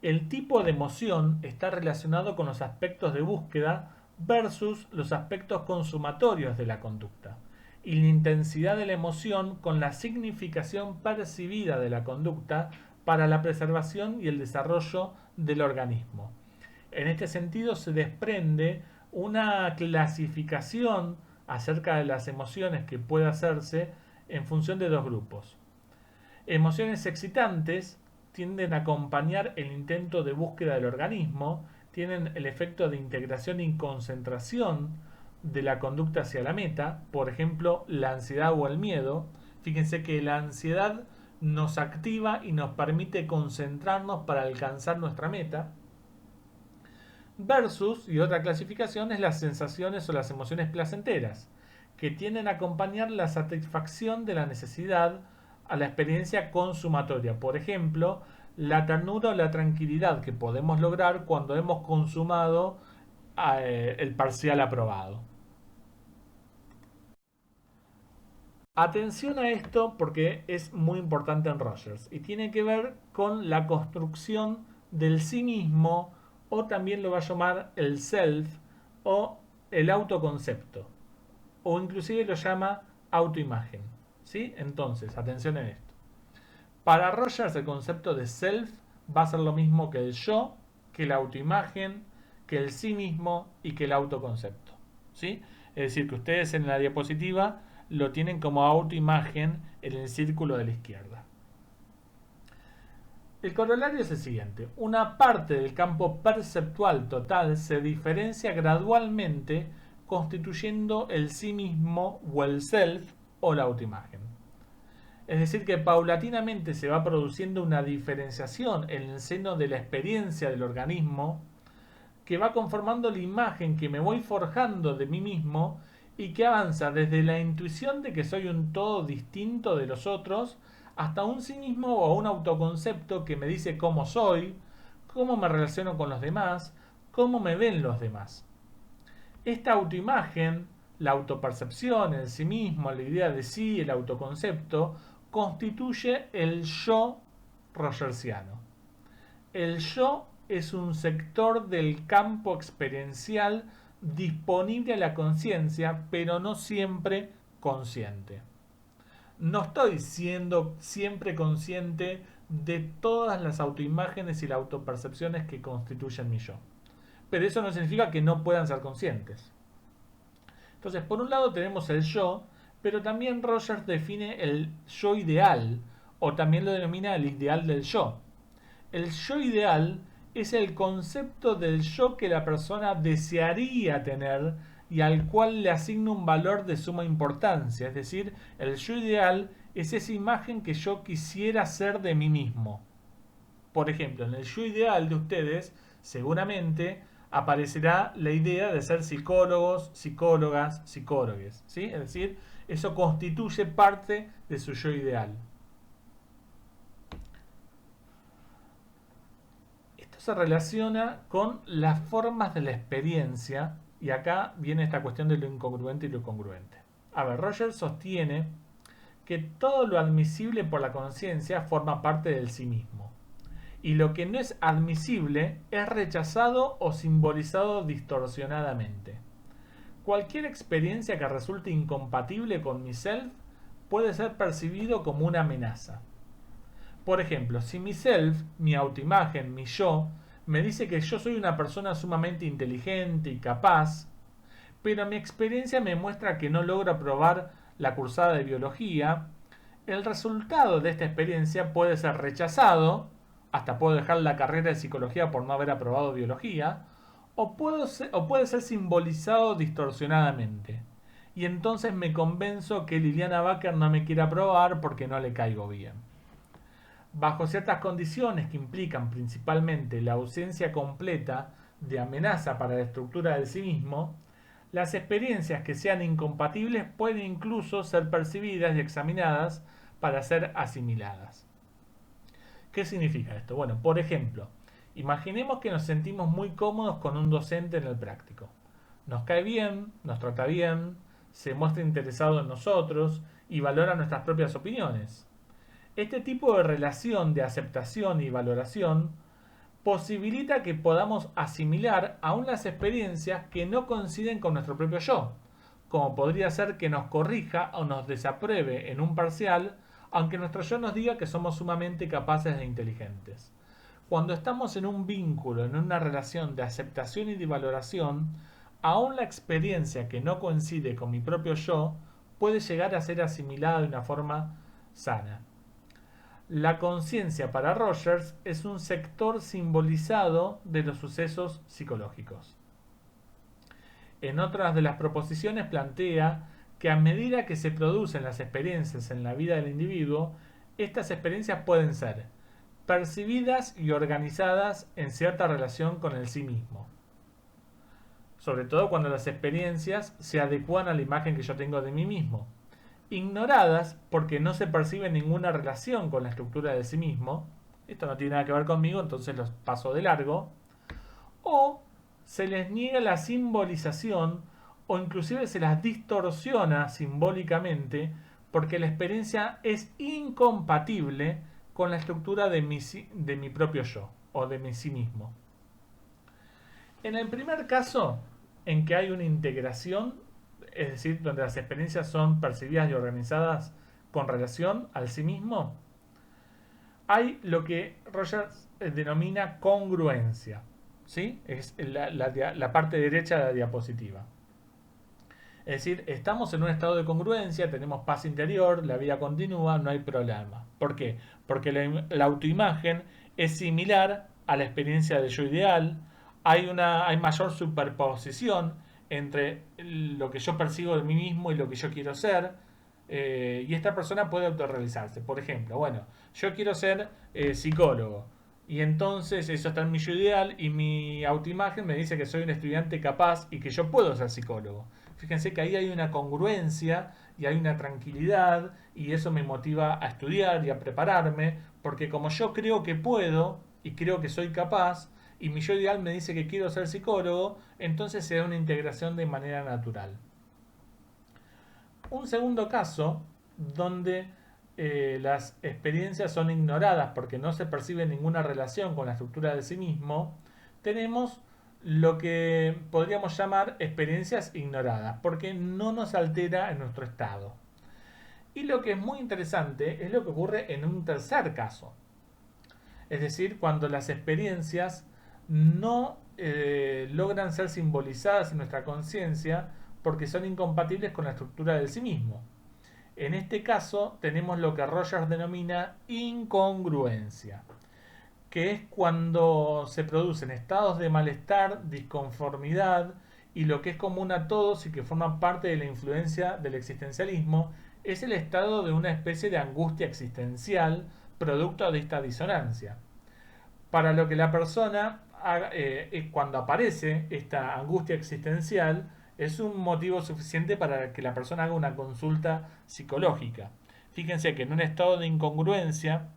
El tipo de emoción está relacionado con los aspectos de búsqueda versus los aspectos consumatorios de la conducta, y la intensidad de la emoción con la significación percibida de la conducta para la preservación y el desarrollo del organismo. En este sentido se desprende una clasificación acerca de las emociones que puede hacerse en función de dos grupos. Emociones excitantes tienden a acompañar el intento de búsqueda del organismo, tienen el efecto de integración y concentración de la conducta hacia la meta, por ejemplo, la ansiedad o el miedo. Fíjense que la ansiedad nos activa y nos permite concentrarnos para alcanzar nuestra meta. Versus, y otra clasificación, es las sensaciones o las emociones placenteras, que tienden a acompañar la satisfacción de la necesidad a la experiencia consumatoria. Por ejemplo, la ternura o la tranquilidad que podemos lograr cuando hemos consumado el parcial aprobado. Atención a esto porque es muy importante en Rogers y tiene que ver con la construcción del sí mismo, o también lo va a llamar el self o el autoconcepto, o inclusive lo llama autoimagen. ¿Sí? Entonces, atención en esto. Para Rogers el concepto de self va a ser lo mismo que el yo, que la autoimagen, que el sí mismo y que el autoconcepto. ¿Sí? Es decir, que ustedes en la diapositiva lo tienen como autoimagen en el círculo de la izquierda. El corolario es el siguiente. Una parte del campo perceptual total se diferencia gradualmente constituyendo el sí mismo o el self o la autoimagen. Es decir, que paulatinamente se va produciendo una diferenciación en el seno de la experiencia del organismo que va conformando la imagen que me voy forjando de mí mismo y que avanza desde la intuición de que soy un todo distinto de los otros hasta un sí mismo o un autoconcepto que me dice cómo soy, cómo me relaciono con los demás, cómo me ven los demás. Esta autoimagen, la autopercepción, el sí mismo, la idea de sí, el autoconcepto, constituye el yo rogersiano. El yo es un sector del campo experiencial disponible a la conciencia, pero no siempre consciente. No estoy siendo siempre consciente de todas las autoimágenes y las autopercepciones que constituyen mi yo. Pero eso no significa que no puedan ser conscientes. Entonces, por un lado tenemos el yo, pero también Rogers define el yo ideal, o también lo denomina el ideal del yo. El yo ideal es el concepto del yo que la persona desearía tener y al cual le asigna un valor de suma importancia. Es decir, el yo ideal es esa imagen que yo quisiera ser de mí mismo. Por ejemplo, en el yo ideal de ustedes, seguramente aparecerá la idea de ser psicólogos, psicólogas, psicólogues. ¿Sí? Es decir, eso constituye parte de su yo ideal. Se relaciona con las formas de la experiencia, y acá viene esta cuestión de lo incongruente y lo congruente. A ver, Rogers sostiene que todo lo admisible por la conciencia forma parte del sí mismo, y lo que no es admisible es rechazado o simbolizado distorsionadamente. Cualquier experiencia que resulte incompatible con mi self puede ser percibido como una amenaza. Por ejemplo, si mi self, mi autoimagen, mi yo, me dice que yo soy una persona sumamente inteligente y capaz, pero mi experiencia me muestra que no logro aprobar la cursada de biología, el resultado de esta experiencia puede ser rechazado, hasta puedo dejar la carrera de psicología por no haber aprobado biología, o puede ser simbolizado distorsionadamente. Y entonces me convenzo que Liliana Baker no me quiere aprobar porque no le caigo bien. Bajo ciertas condiciones que implican principalmente la ausencia completa de amenaza para la estructura del sí mismo, las experiencias que sean incompatibles pueden incluso ser percibidas y examinadas para ser asimiladas. ¿Qué significa esto? Bueno, por ejemplo, imaginemos que nos sentimos muy cómodos con un docente en el práctico. Nos cae bien, nos trata bien, se muestra interesado en nosotros y valora nuestras propias opiniones. Este tipo de relación de aceptación y valoración posibilita que podamos asimilar aún las experiencias que no coinciden con nuestro propio yo, como podría ser que nos corrija o nos desapruebe en un parcial, aunque nuestro yo nos diga que somos sumamente capaces e inteligentes. Cuando estamos en un vínculo, en una relación de aceptación y de valoración, aún la experiencia que no coincide con mi propio yo puede llegar a ser asimilada de una forma sana. La conciencia para Rogers es un sector simbolizado de los sucesos psicológicos. En otras de las proposiciones plantea que a medida que se producen las experiencias en la vida del individuo, estas experiencias pueden ser percibidas y organizadas en cierta relación con el sí mismo. sobre todo cuando las experiencias se adecuan a la imagen que yo tengo de mí mismo. Ignoradas porque no se percibe ninguna relación con la estructura de sí mismo. Esto no tiene nada que ver conmigo, entonces los paso de largo. O se les niega la simbolización o inclusive se las distorsiona simbólicamente porque la experiencia es incompatible con la estructura de mi propio yo o de mi sí mismo. En el primer caso, en que hay una integración, es decir, donde las experiencias son percibidas y organizadas con relación al sí mismo, hay lo que Rogers denomina congruencia. ¿Sí? Es la parte derecha de la diapositiva. Es decir, estamos en un estado de congruencia, tenemos paz interior, la vida continúa, no hay problema. ¿Por qué? Porque la autoimagen es similar a la experiencia de yo ideal, hay mayor superposición entre lo que yo percibo de mí mismo y lo que yo quiero ser, y esta persona puede autorrealizarse. Por ejemplo, bueno, yo quiero ser psicólogo, y entonces eso está en mi yo ideal y mi autoimagen me dice que soy un estudiante capaz y que yo puedo ser psicólogo. Fíjense que ahí hay una congruencia y hay una tranquilidad y eso me motiva a estudiar y a prepararme porque como yo creo que puedo y creo que soy capaz y mi yo ideal me dice que quiero ser psicólogo, entonces se da una integración de manera natural. Un segundo caso donde las experiencias son ignoradas porque no se percibe ninguna relación con la estructura de sí mismo, tenemos lo que podríamos llamar experiencias ignoradas, porque no nos altera en nuestro estado. Y lo que es muy interesante es lo que ocurre en un tercer caso, es decir, cuando las experiencias no logran ser simbolizadas en nuestra conciencia porque son incompatibles con la estructura del sí mismo. En este caso tenemos lo que Rogers denomina incongruencia, que es cuando se producen estados de malestar, disconformidad y lo que es común a todos y que forman parte de la influencia del existencialismo es el estado de una especie de angustia existencial producto de esta disonancia. Para lo que la persona haga, cuando aparece esta angustia existencial es un motivo suficiente para que la persona haga una consulta psicológica. Fíjense que en un estado de incongruencia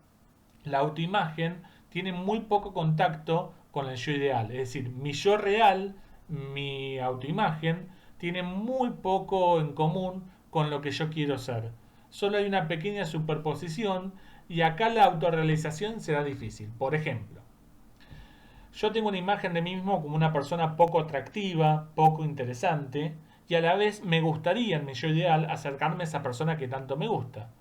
la autoimagen tiene muy poco contacto con el yo ideal. Es decir, mi yo real, mi autoimagen, tiene muy poco en común con lo que yo quiero ser. Solo hay una pequeña superposición y acá la autorrealización será difícil. Por ejemplo, yo tengo una imagen de mí mismo como una persona poco atractiva, poco interesante, y a la vez me gustaría en mi yo ideal acercarme a esa persona que tanto me gusta.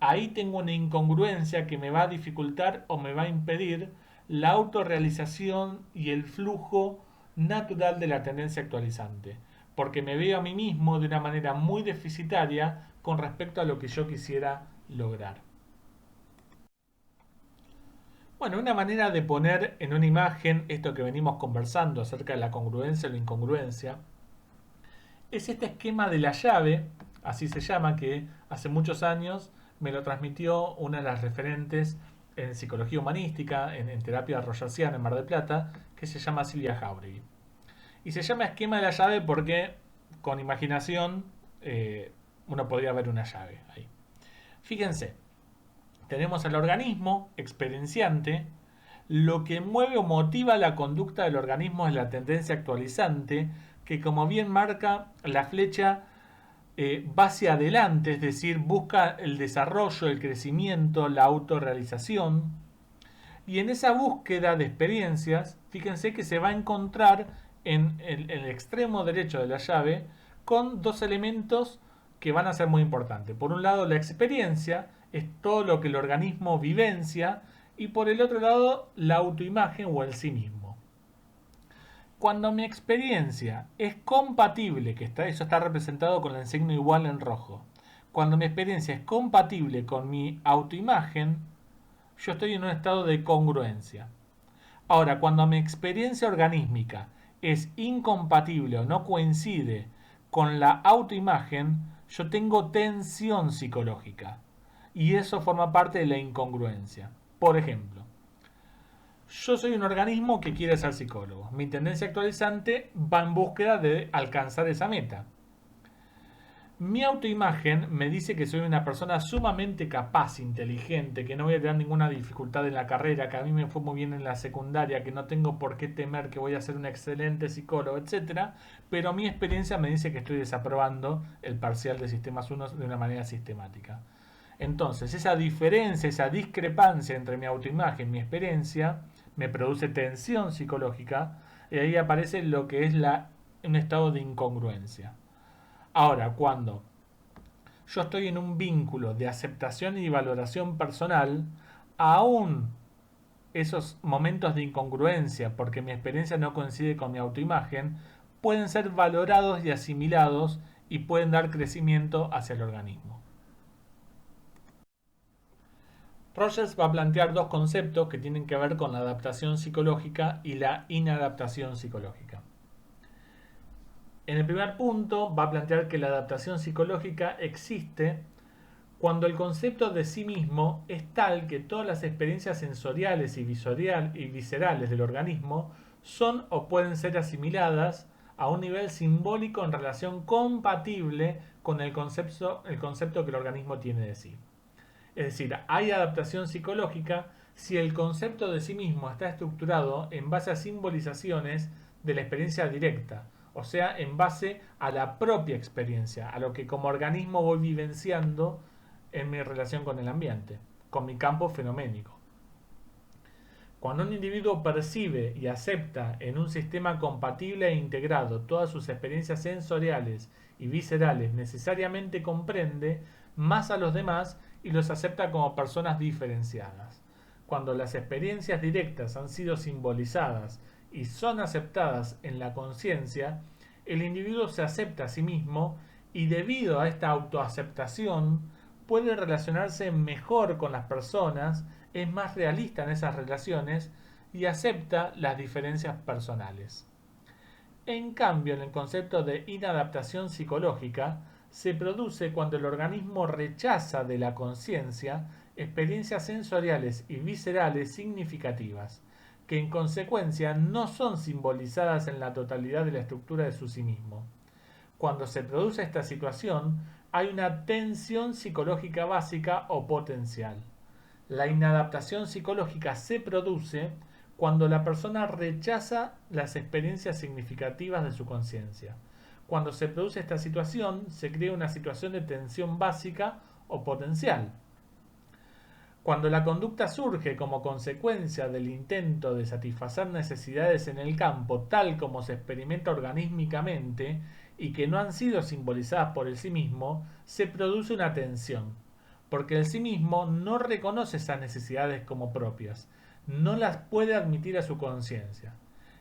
Ahí tengo una incongruencia que me va a dificultar o me va a impedir la autorrealización y el flujo natural de la tendencia actualizante, porque me veo a mí mismo de una manera muy deficitaria con respecto a lo que yo quisiera lograr. Bueno, una manera de poner en una imagen esto que venimos conversando acerca de la congruencia o la incongruencia es este esquema de la llave, así se llama, que hace muchos años me lo transmitió una de las referentes en psicología humanística, en terapia rogeriana en Mar del Plata, que se llama Silvia Jauregui. Y se llama esquema de la llave porque con imaginación uno podría ver una llave ahí. Fíjense, tenemos al organismo experienciante, lo que mueve o motiva la conducta del organismo es la tendencia actualizante, que como bien marca la flecha va hacia adelante, es decir, busca el desarrollo, el crecimiento, la autorrealización. Y en esa búsqueda de experiencias, fíjense que se va a encontrar en el extremo derecho de la llave con dos elementos que van a ser muy importantes. Por un lado, la experiencia es todo lo que el organismo vivencia y por el otro lado, la autoimagen o el sí mismo. Cuando mi experiencia es compatible, eso está representado con el signo igual en rojo. Cuando mi experiencia es compatible con mi autoimagen, yo estoy en un estado de congruencia. Ahora, cuando mi experiencia organísmica es incompatible o no coincide con la autoimagen, yo tengo tensión psicológica. Y eso forma parte de la incongruencia. Por ejemplo, Yo soy un organismo que quiere ser psicólogo. Mi tendencia actualizante va en búsqueda de alcanzar esa meta. Mi autoimagen me dice que soy una persona sumamente capaz, inteligente, que no voy a tener ninguna dificultad en la carrera, que a mí me fue muy bien en la secundaria, que no tengo por qué temer que voy a ser un excelente psicólogo, etcétera. Pero mi experiencia me dice que estoy desaprobando el parcial de Sistemas 1 de una manera sistemática. Entonces, esa diferencia, esa discrepancia entre mi autoimagen y mi experiencia me produce tensión psicológica y ahí aparece lo que es un estado de incongruencia. Ahora, cuando yo estoy en un vínculo de aceptación y valoración personal, aún esos momentos de incongruencia, porque mi experiencia no coincide con mi autoimagen, pueden ser valorados y asimilados y pueden dar crecimiento hacia el organismo. Rogers va a plantear dos conceptos que tienen que ver con la adaptación psicológica y la inadaptación psicológica. En el primer punto va a plantear que la adaptación psicológica existe cuando el concepto de sí mismo es tal que todas las experiencias sensoriales y viscerales del organismo son o pueden ser asimiladas a un nivel simbólico en relación compatible con el concepto que el organismo tiene de sí. Es decir, hay adaptación psicológica si el concepto de sí mismo está estructurado en base a simbolizaciones de la experiencia directa, o sea, en base a la propia experiencia, a lo que como organismo voy vivenciando en mi relación con el ambiente, con mi campo fenoménico. Cuando un individuo percibe y acepta en un sistema compatible e integrado todas sus experiencias sensoriales y viscerales, necesariamente comprende más a los demás y los acepta como personas diferenciadas. Cuando las experiencias directas han sido simbolizadas y son aceptadas en la conciencia, el individuo se acepta a sí mismo y debido a esta autoaceptación puede relacionarse mejor con las personas, es más realista en esas relaciones y acepta las diferencias personales. En cambio, en el concepto de inadaptación psicológica, se produce cuando el organismo rechaza de la conciencia experiencias sensoriales y viscerales significativas, que en consecuencia no son simbolizadas en la totalidad de la estructura de su sí mismo. Cuando se produce esta situación, hay una tensión psicológica básica o potencial. La inadaptación psicológica se produce cuando la persona rechaza las experiencias significativas de su conciencia. Cuando se produce esta situación, se crea una situación de tensión básica o potencial. Cuando la conducta surge como consecuencia del intento de satisfacer necesidades en el campo tal como se experimenta organísmicamente y que no han sido simbolizadas por el sí mismo, se produce una tensión, porque el sí mismo no reconoce esas necesidades como propias, no las puede admitir a su conciencia.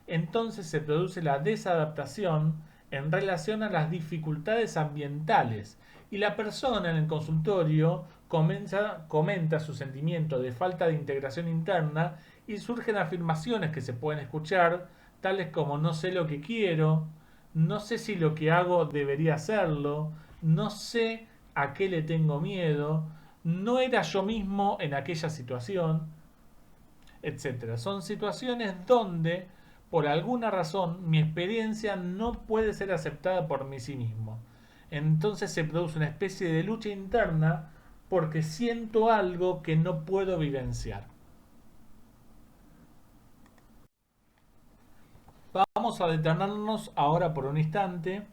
Entonces se produce la desadaptación en relación a las dificultades ambientales y la persona en el consultorio comenta su sentimiento de falta de integración interna y surgen afirmaciones que se pueden escuchar, tales como no sé lo que quiero, no sé si lo que hago debería hacerlo, no sé a qué le tengo miedo, no era yo mismo en aquella situación, etcétera. Son situaciones donde, por alguna razón, mi experiencia no puede ser aceptada por mí sí mismo. Entonces se produce una especie de lucha interna porque siento algo que no puedo vivenciar. Vamos a detenernos ahora por un instante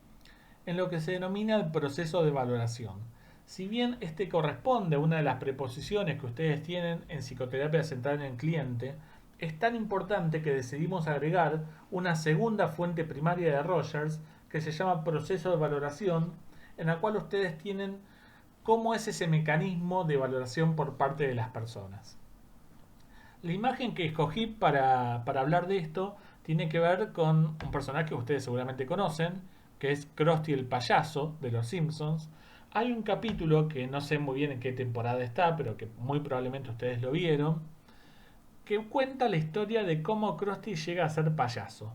en lo que se denomina el proceso de valoración. Si bien este corresponde a una de las preposiciones que ustedes tienen en psicoterapia centrada en el cliente, es tan importante que decidimos agregar una segunda fuente primaria de Rogers que se llama proceso de valoración, en la cual ustedes tienen cómo es ese mecanismo de valoración por parte de las personas. La imagen que escogí para hablar de esto tiene que ver con un personaje que ustedes seguramente conocen, que es Krusty el payaso de Los Simpsons. Hay un capítulo que no sé muy bien en qué temporada está, pero que muy probablemente ustedes lo vieron, que cuenta la historia de cómo Krusty llega a ser payaso.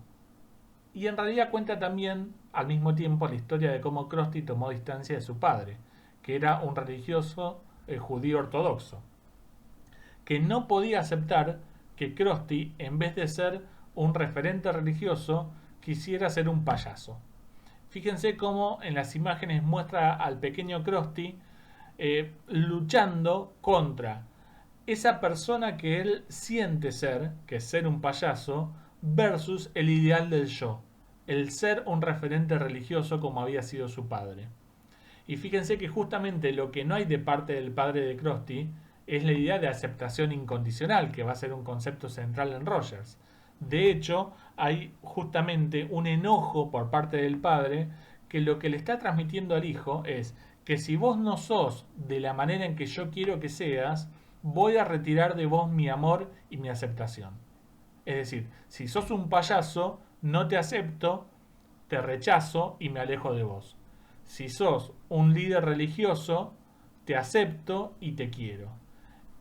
Y en realidad cuenta también al mismo tiempo la historia de cómo Krusty tomó distancia de su padre, que era un religioso judío ortodoxo, que no podía aceptar que Krusty, en vez de ser un referente religioso, quisiera ser un payaso. Fíjense cómo en las imágenes muestra al pequeño Krusty luchando contra esa persona que él siente ser, que es ser un payaso, versus el ideal del yo, el ser un referente religioso como había sido su padre. Y fíjense que justamente lo que no hay de parte del padre de Krusty es la idea de aceptación incondicional, que va a ser un concepto central en Rogers. De hecho, hay justamente un enojo por parte del padre que lo que le está transmitiendo al hijo es que si vos no sos de la manera en que yo quiero que seas, voy a retirar de vos mi amor y mi aceptación. Es decir, si sos un payaso, no te acepto, te rechazo y me alejo de vos. Si sos un líder religioso, te acepto y te quiero.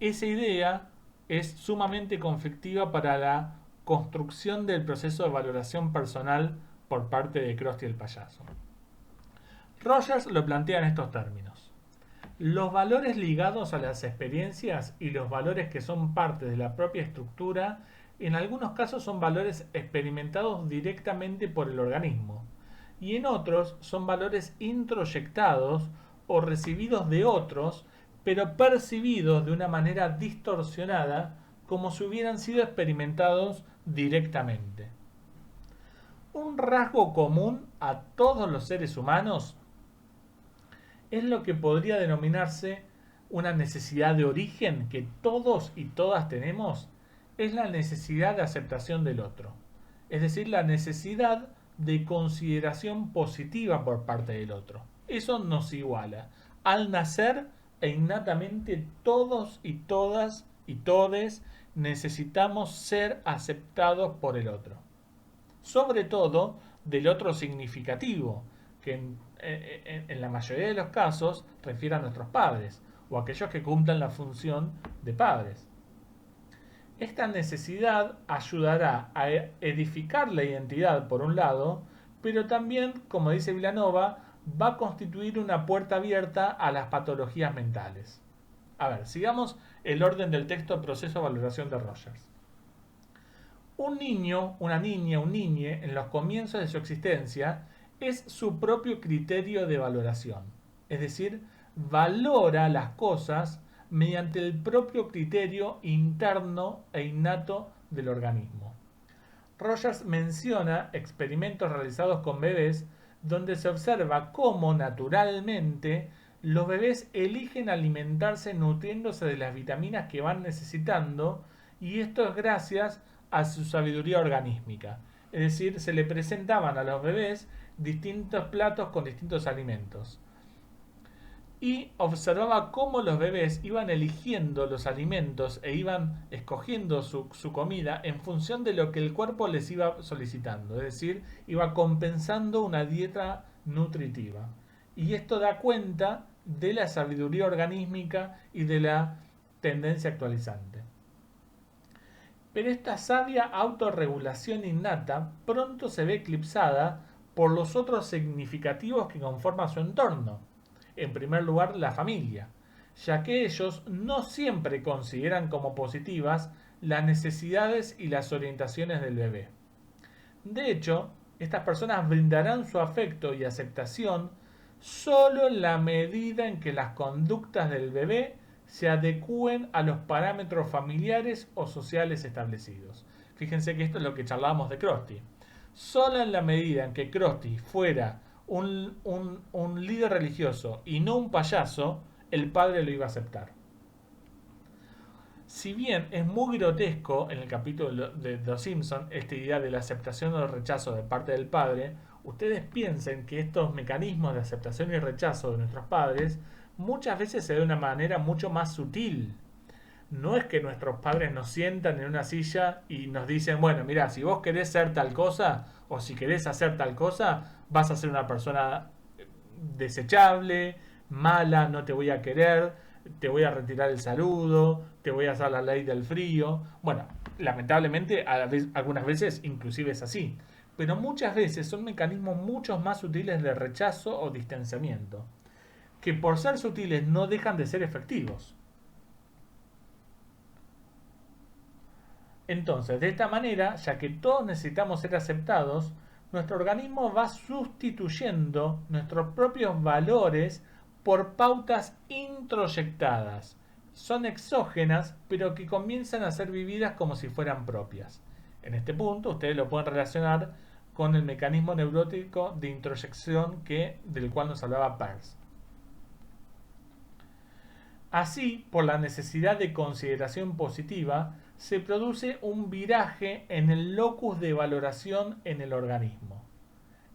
Esa idea es sumamente conflictiva para la construcción del proceso de valoración personal por parte de Krusty el payaso. Rogers lo plantea en estos términos. Los valores ligados a las experiencias y los valores que son parte de la propia estructura, en algunos casos son valores experimentados directamente por el organismo, y en otros son valores introyectados o recibidos de otros, pero percibidos de una manera distorsionada como si hubieran sido experimentados directamente. Un rasgo común a todos los seres humanos es lo que podría denominarse una necesidad de origen que todos y todas tenemos, es la necesidad de aceptación del otro, es decir, la necesidad de consideración positiva por parte del otro. Eso nos iguala. Al nacer e innatamente todos y todas y todes necesitamos ser aceptados por el otro. Sobre todo del otro significativo, que en la mayoría de los casos refiere a nuestros padres o a aquellos que cumplan la función de padres. Esta necesidad ayudará a edificar la identidad por un lado, pero también, como dice Vilanova, va a constituir una puerta abierta a las patologías mentales. A ver, sigamos el orden del texto proceso de valoración de Rogers. Un niño, una niña, un niñe, en los comienzos de su existencia, es su propio criterio de valoración. Es decir, valora las cosas mediante el propio criterio interno e innato del organismo. Rogers menciona experimentos realizados con bebés donde se observa cómo naturalmente los bebés eligen alimentarse nutriéndose de las vitaminas que van necesitando, y esto es gracias a su sabiduría organísmica. Es decir, se le presentaban a los bebés distintos platos con distintos alimentos. Y observaba cómo los bebés iban eligiendo los alimentos e iban escogiendo su comida en función de lo que el cuerpo les iba solicitando. Es decir, iba compensando una dieta nutritiva. Y esto da cuenta de la sabiduría organísmica y de la tendencia actualizante. Pero esta sabia autorregulación innata pronto se ve eclipsada por los otros significativos que conforman su entorno. En primer lugar, la familia, ya que ellos no siempre consideran como positivas las necesidades y las orientaciones del bebé. De hecho, estas personas brindarán su afecto y aceptación solo en la medida en que las conductas del bebé se adecúen a los parámetros familiares o sociales establecidos. Fíjense que esto es lo que charlábamos de Krusty. Solo en la medida en que Krusty fuera un líder religioso y no un payaso, el padre lo iba a aceptar. Si bien es muy grotesco en el capítulo de Los Simpson esta idea de la aceptación o rechazo de parte del padre, ustedes piensen que estos mecanismos de aceptación y rechazo de nuestros padres muchas veces se da de una manera mucho más sutil. No es que nuestros padres nos sientan en una silla y nos dicen, bueno, mira, si vos querés ser tal cosa o si querés hacer tal cosa, vas a ser una persona desechable, mala, no te voy a querer, te voy a retirar el saludo, te voy a hacer la ley del frío. Bueno, lamentablemente algunas veces inclusive es así, pero muchas veces son mecanismos mucho más sutiles de rechazo o distanciamiento, que por ser sutiles no dejan de ser efectivos. Entonces, de esta manera, ya que todos necesitamos ser aceptados, nuestro organismo va sustituyendo nuestros propios valores por pautas introyectadas. Son exógenas, pero que comienzan a ser vividas como si fueran propias. En este punto, ustedes lo pueden relacionar con el mecanismo neurótico de introyección del cual nos hablaba Peirce. Así, por la necesidad de consideración positiva, se produce un viraje en el locus de valoración en el organismo.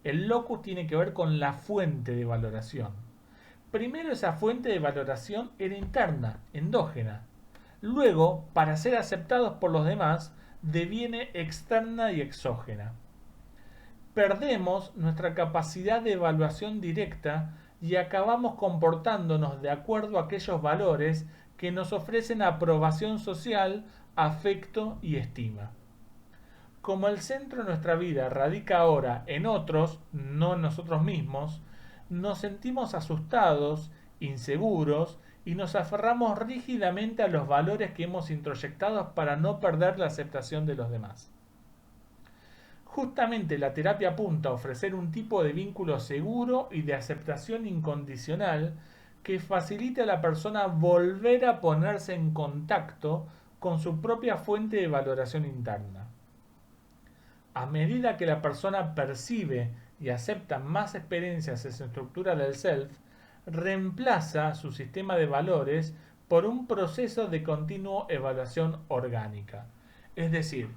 El locus tiene que ver con la fuente de valoración. Primero esa fuente de valoración era interna, endógena. Luego, para ser aceptados por los demás, deviene externa y exógena. Perdemos nuestra capacidad de evaluación directa y acabamos comportándonos de acuerdo a aquellos valores que nos ofrecen aprobación social, afecto y estima. Como el centro de nuestra vida radica ahora en otros, no en nosotros mismos, nos sentimos asustados, inseguros y nos aferramos rígidamente a los valores que hemos introyectado para no perder la aceptación de los demás. Justamente la terapia apunta a ofrecer un tipo de vínculo seguro y de aceptación incondicional que facilite a la persona volver a ponerse en contacto con su propia fuente de valoración interna. A medida que la persona percibe y acepta más experiencias en su estructura del self, reemplaza su sistema de valores por un proceso de continua evaluación orgánica. Es decir,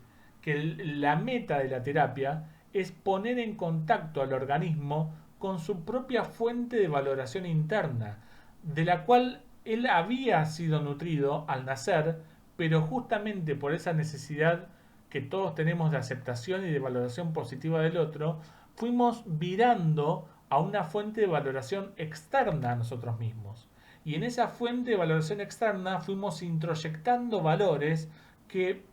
que la meta de la terapia es poner en contacto al organismo con su propia fuente de valoración interna, de la cual él había sido nutrido al nacer, pero justamente por esa necesidad que todos tenemos de aceptación y de valoración positiva del otro, fuimos virando a una fuente de valoración externa a nosotros mismos. Y en esa fuente de valoración externa fuimos introyectando valores que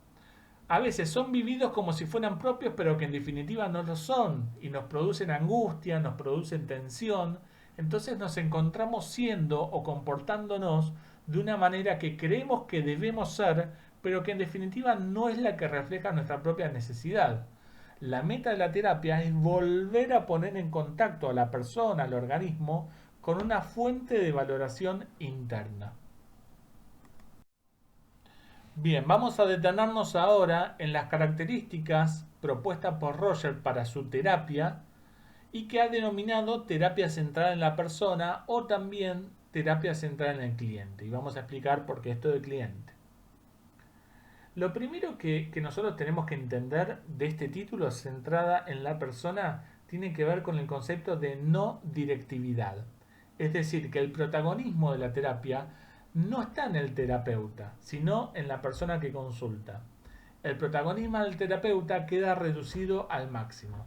a veces son vividos como si fueran propios, pero que en definitiva no lo son, y nos producen angustia, nos producen tensión. Entonces nos encontramos siendo o comportándonos de una manera que creemos que debemos ser, pero que en definitiva no es la que refleja nuestra propia necesidad. La meta de la terapia es volver a poner en contacto a la persona, al organismo, con una fuente de valoración interna. Bien, vamos a detenernos ahora en las características propuestas por Roger para su terapia y que ha denominado terapia centrada en la persona o también terapia centrada en el cliente. Y vamos a explicar por qué esto de cliente. Lo primero que nosotros tenemos que entender de este título, centrada en la persona, tiene que ver con el concepto de no directividad. Es decir, que el protagonismo de la terapia no está en el terapeuta, sino en la persona que consulta. El protagonismo del terapeuta queda reducido al máximo.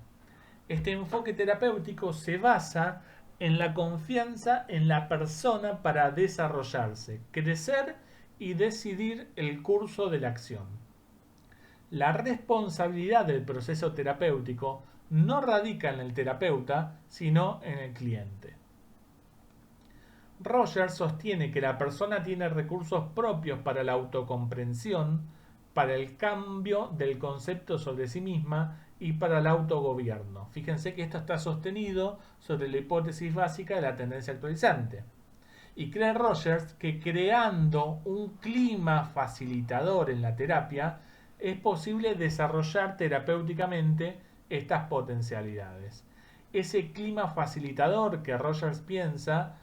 Este enfoque terapéutico se basa en la confianza en la persona para desarrollarse, crecer y decidir el curso de la acción. La responsabilidad del proceso terapéutico no radica en el terapeuta, sino en el cliente. Rogers sostiene que la persona tiene recursos propios para la autocomprensión, para el cambio del concepto sobre sí misma y para el autogobierno. Fíjense que esto está sostenido sobre la hipótesis básica de la tendencia actualizante. Y cree Rogers que creando un clima facilitador en la terapia es posible desarrollar terapéuticamente estas potencialidades. Ese clima facilitador que Rogers piensa,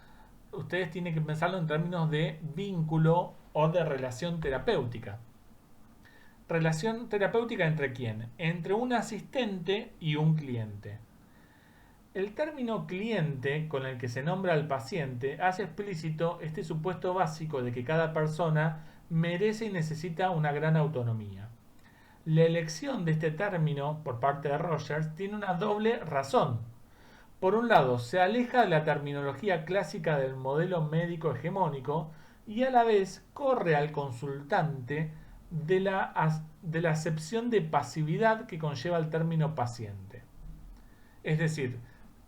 ustedes tienen que pensarlo en términos de vínculo o de relación terapéutica. ¿Relación terapéutica entre quién? Entre un asistente y un cliente. El término cliente con el que se nombra al paciente hace explícito este supuesto básico de que cada persona merece y necesita una gran autonomía. La elección de este término por parte de Rogers tiene una doble razón. Por un lado, se aleja de la terminología clásica del modelo médico hegemónico y a la vez corre al consultante de la acepción de pasividad que conlleva el término paciente. Es decir,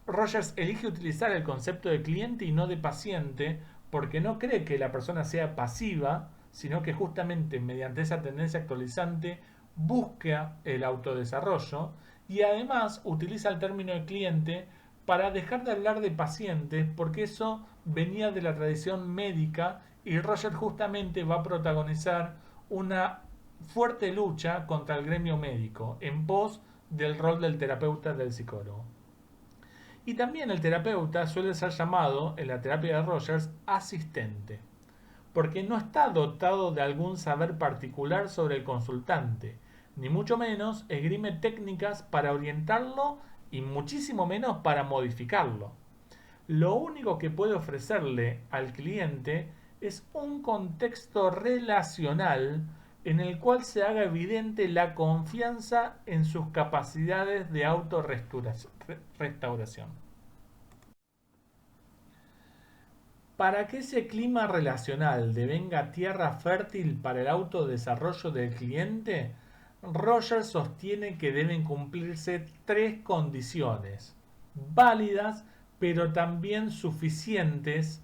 Rogers elige utilizar el concepto de cliente y no de paciente porque no cree que la persona sea pasiva, sino que justamente mediante esa tendencia actualizante busca el autodesarrollo y además utiliza el término de cliente para dejar de hablar de pacientes porque eso venía de la tradición médica y Roger justamente va a protagonizar una fuerte lucha contra el gremio médico en pos del rol del terapeuta del psicólogo. Y también el terapeuta suele ser llamado en la terapia de Rogers asistente, porque no está dotado de algún saber particular sobre el consultante, ni mucho menos esgrime técnicas para orientarlo y muchísimo menos para modificarlo. Lo único que puede ofrecerle al cliente es un contexto relacional en el cual se haga evidente la confianza en sus capacidades de autorrestauración. Para que ese clima relacional devenga tierra fértil para el autodesarrollo del cliente, Rogers sostiene que deben cumplirse tres condiciones válidas pero también suficientes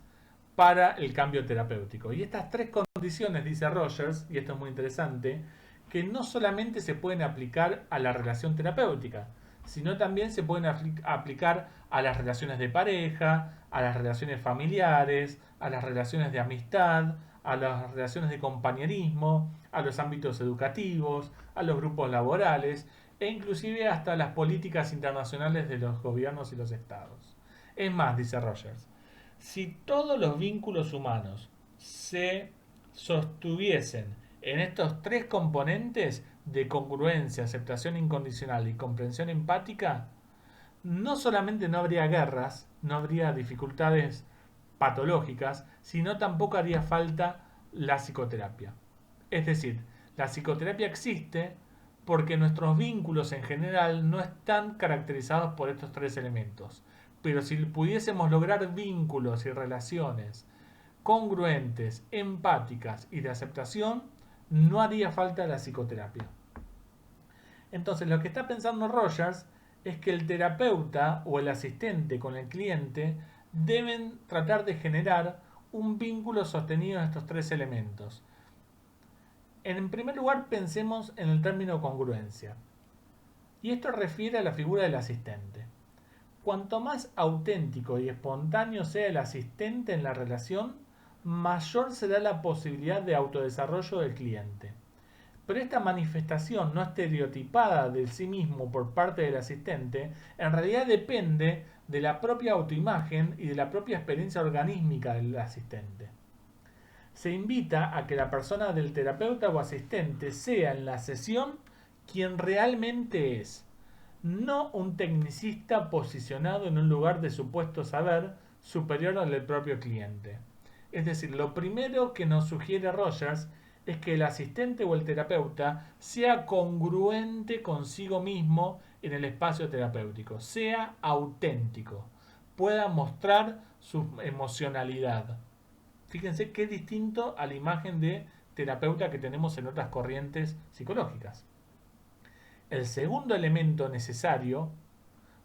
para el cambio terapéutico. Y estas tres condiciones, dice Rogers, y esto es muy interesante, que no solamente se pueden aplicar a la relación terapéutica, sino también se pueden aplicar a las relaciones de pareja, a las relaciones familiares, a las relaciones de amistad, a las relaciones de compañerismo, a los ámbitos educativos, a los grupos laborales e inclusive hasta las políticas internacionales de los gobiernos y los estados. Es más, dice Rogers, si todos los vínculos humanos se sostuviesen en estos tres componentes de congruencia, aceptación incondicional y comprensión empática, no solamente no habría guerras, no habría dificultades patológicas, sino tampoco haría falta la psicoterapia. Es decir, la psicoterapia existe porque nuestros vínculos en general no están caracterizados por estos tres elementos. Pero si pudiésemos lograr vínculos y relaciones congruentes, empáticas y de aceptación, no haría falta la psicoterapia. Entonces, lo que está pensando Rogers es que el terapeuta o el asistente con el cliente deben tratar de generar un vínculo sostenido en estos tres elementos. En primer lugar, pensemos en el término congruencia. Y esto refiere a la figura del asistente. Cuanto más auténtico y espontáneo sea el asistente en la relación, mayor será la posibilidad de autodesarrollo del cliente. Pero esta manifestación no estereotipada del sí mismo por parte del asistente en realidad depende de la propia autoimagen y de la propia experiencia organísmica del asistente. Se invita a que la persona del terapeuta o asistente sea en la sesión quien realmente es, no un tecnicista posicionado en un lugar de supuesto saber superior al del propio cliente. Es decir, lo primero que nos sugiere Rogers es que el asistente o el terapeuta sea congruente consigo mismo en el espacio terapéutico, sea auténtico, pueda mostrar su emocionalidad. Fíjense qué distinto a la imagen de terapeuta que tenemos en otras corrientes psicológicas. El segundo elemento necesario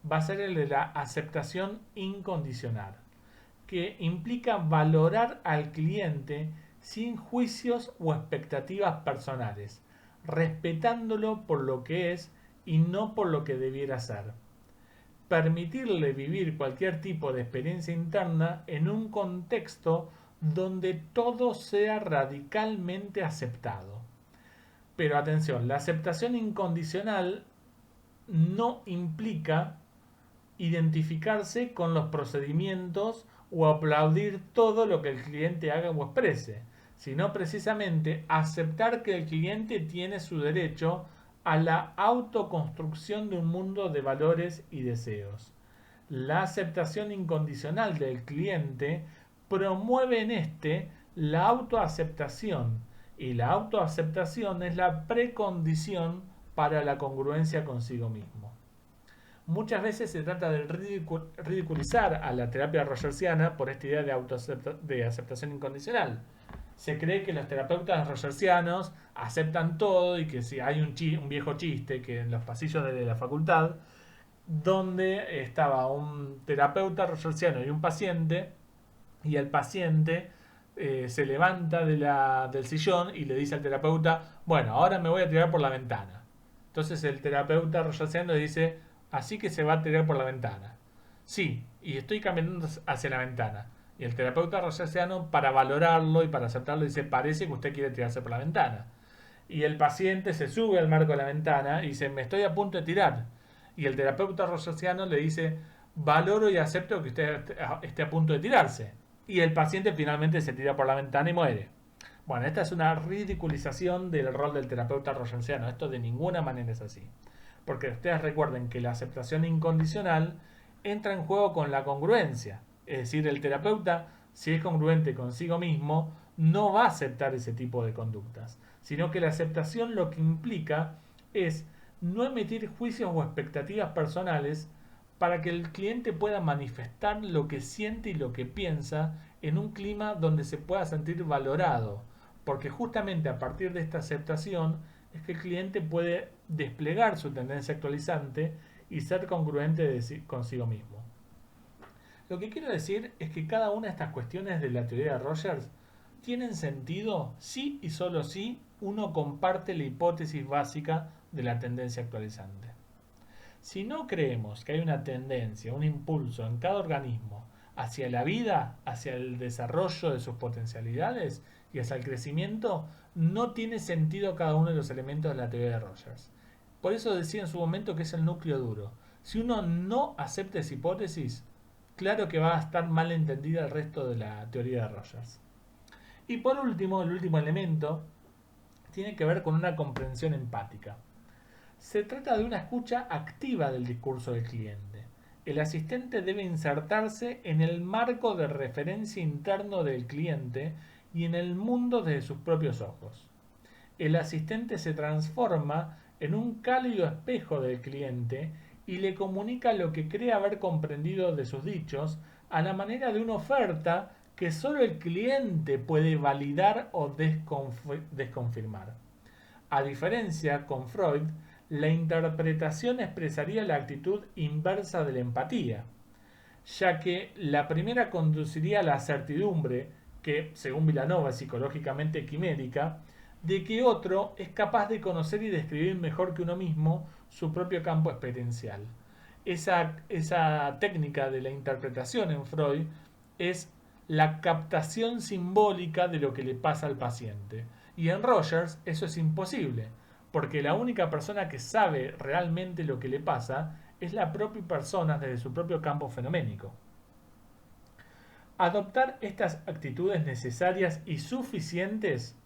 va a ser el de la aceptación incondicional, que implica valorar al cliente sin juicios o expectativas personales, respetándolo por lo que es y no por lo que debiera ser. Permitirle vivir cualquier tipo de experiencia interna en un contexto donde todo sea radicalmente aceptado. Pero atención, la aceptación incondicional no implica identificarse con los procedimientos o aplaudir todo lo que el cliente haga o exprese, sino precisamente aceptar que el cliente tiene su derecho a la autoconstrucción de un mundo de valores y deseos. La aceptación incondicional del cliente promueve en este la autoaceptación, y la autoaceptación es la precondición para la congruencia consigo mismo. Muchas veces se trata de ridiculizar a la terapia rogersiana por esta idea de aceptación incondicional. Se cree que los terapeutas rogersianos aceptan todo y que si hay un viejo chiste que en los pasillos de la facultad, donde estaba un terapeuta rogersiano y un paciente, y el paciente se levanta del sillón y le dice al terapeuta, bueno, ahora me voy a tirar por la ventana. Entonces el terapeuta rogeriano le dice, así que se va a tirar por la ventana. Sí, y estoy caminando hacia la ventana. Y el terapeuta rogeriano, para valorarlo y para aceptarlo, dice, parece que usted quiere tirarse por la ventana. Y el paciente se sube al marco de la ventana y dice, me estoy a punto de tirar. Y el terapeuta rogeriano le dice, valoro y acepto que usted esté a punto de tirarse. Y el paciente finalmente se tira por la ventana y muere. Bueno, esta es una ridiculización del rol del terapeuta rogeriano. Esto de ninguna manera es así. Porque ustedes recuerden que la aceptación incondicional entra en juego con la congruencia. Es decir, el terapeuta, si es congruente consigo mismo, no va a aceptar ese tipo de conductas, sino que la aceptación lo que implica es no emitir juicios o expectativas personales para que el cliente pueda manifestar lo que siente y lo que piensa en un clima donde se pueda sentir valorado, porque justamente a partir de esta aceptación es que el cliente puede desplegar su tendencia actualizante y ser congruente consigo mismo. Lo que quiero decir es que cada una de estas cuestiones de la teoría de Rogers tienen sentido si y solo si uno comparte la hipótesis básica de la tendencia actualizante. Si no creemos que hay una tendencia, un impulso en cada organismo hacia la vida, hacia el desarrollo de sus potencialidades y hacia el crecimiento, no tiene sentido cada uno de los elementos de la teoría de Rogers. Por eso decía en su momento que es el núcleo duro. Si uno no acepta esa hipótesis, claro que va a estar mal entendida el resto de la teoría de Rogers. Y por último, el último elemento tiene que ver con una comprensión empática. Se trata de una escucha activa del discurso del cliente. El asistente debe insertarse en el marco de referencia interno del cliente y en el mundo desde sus propios ojos. El asistente se transforma en un cálido espejo del cliente y le comunica lo que cree haber comprendido de sus dichos a la manera de una oferta que solo el cliente puede validar o desconfirmar. A diferencia, con Freud, la interpretación expresaría la actitud inversa de la empatía, ya que la primera conduciría a la certidumbre, que según Vilanova es psicológicamente quimérica, de que otro es capaz de conocer y describir mejor que uno mismo su propio campo experiencial. Esa técnica de la interpretación en Freud es la captación simbólica de lo que le pasa al paciente. Y en Rogers eso es imposible, porque la única persona que sabe realmente lo que le pasa es la propia persona desde su propio campo fenoménico. Adoptar estas actitudes necesarias y suficientes,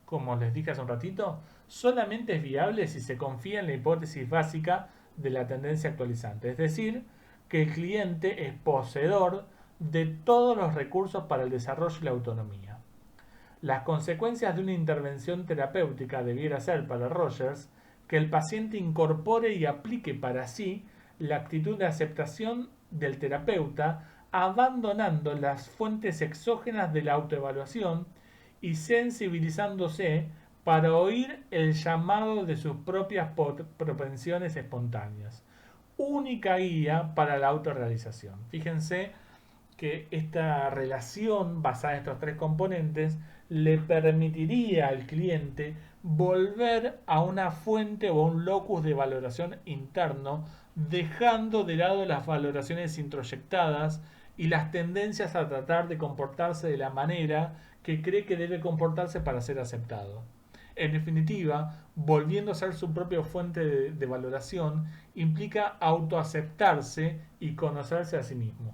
como les dije hace un ratito, solamente es viable si se confía en la hipótesis básica de la tendencia actualizante, es decir, que el cliente es poseedor de todos los recursos para el desarrollo y la autonomía. Las consecuencias de una intervención terapéutica debiera ser para Rogers que el paciente incorpore y aplique para sí la actitud de aceptación del terapeuta, abandonando las fuentes exógenas de la autoevaluación y sensibilizándose para oír el llamado de sus propias propensiones espontáneas. Única guía para la autorrealización. Fíjense que esta relación basada en estos tres componentes le permitiría al cliente volver a una fuente o a un locus de valoración interno, dejando de lado las valoraciones introyectadas y las tendencias a tratar de comportarse de la manera que cree que debe comportarse para ser aceptado. En definitiva, volviendo a ser su propia fuente de valoración, implica autoaceptarse y conocerse a sí mismo.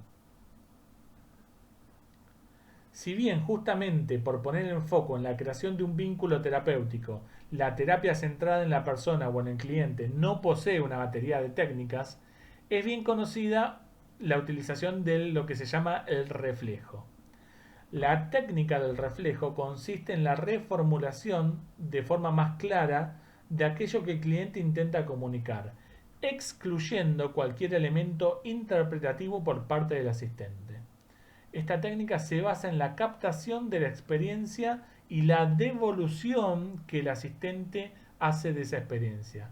Si bien justamente por poner el foco en la creación de un vínculo terapéutico, la terapia centrada en la persona o en el cliente no posee una batería de técnicas, es bien conocida la utilización de lo que se llama el reflejo. La técnica del reflejo consiste en la reformulación de forma más clara de aquello que el cliente intenta comunicar, excluyendo cualquier elemento interpretativo por parte del asistente. Esta técnica se basa en la captación de la experiencia y la devolución que el asistente hace de esa experiencia.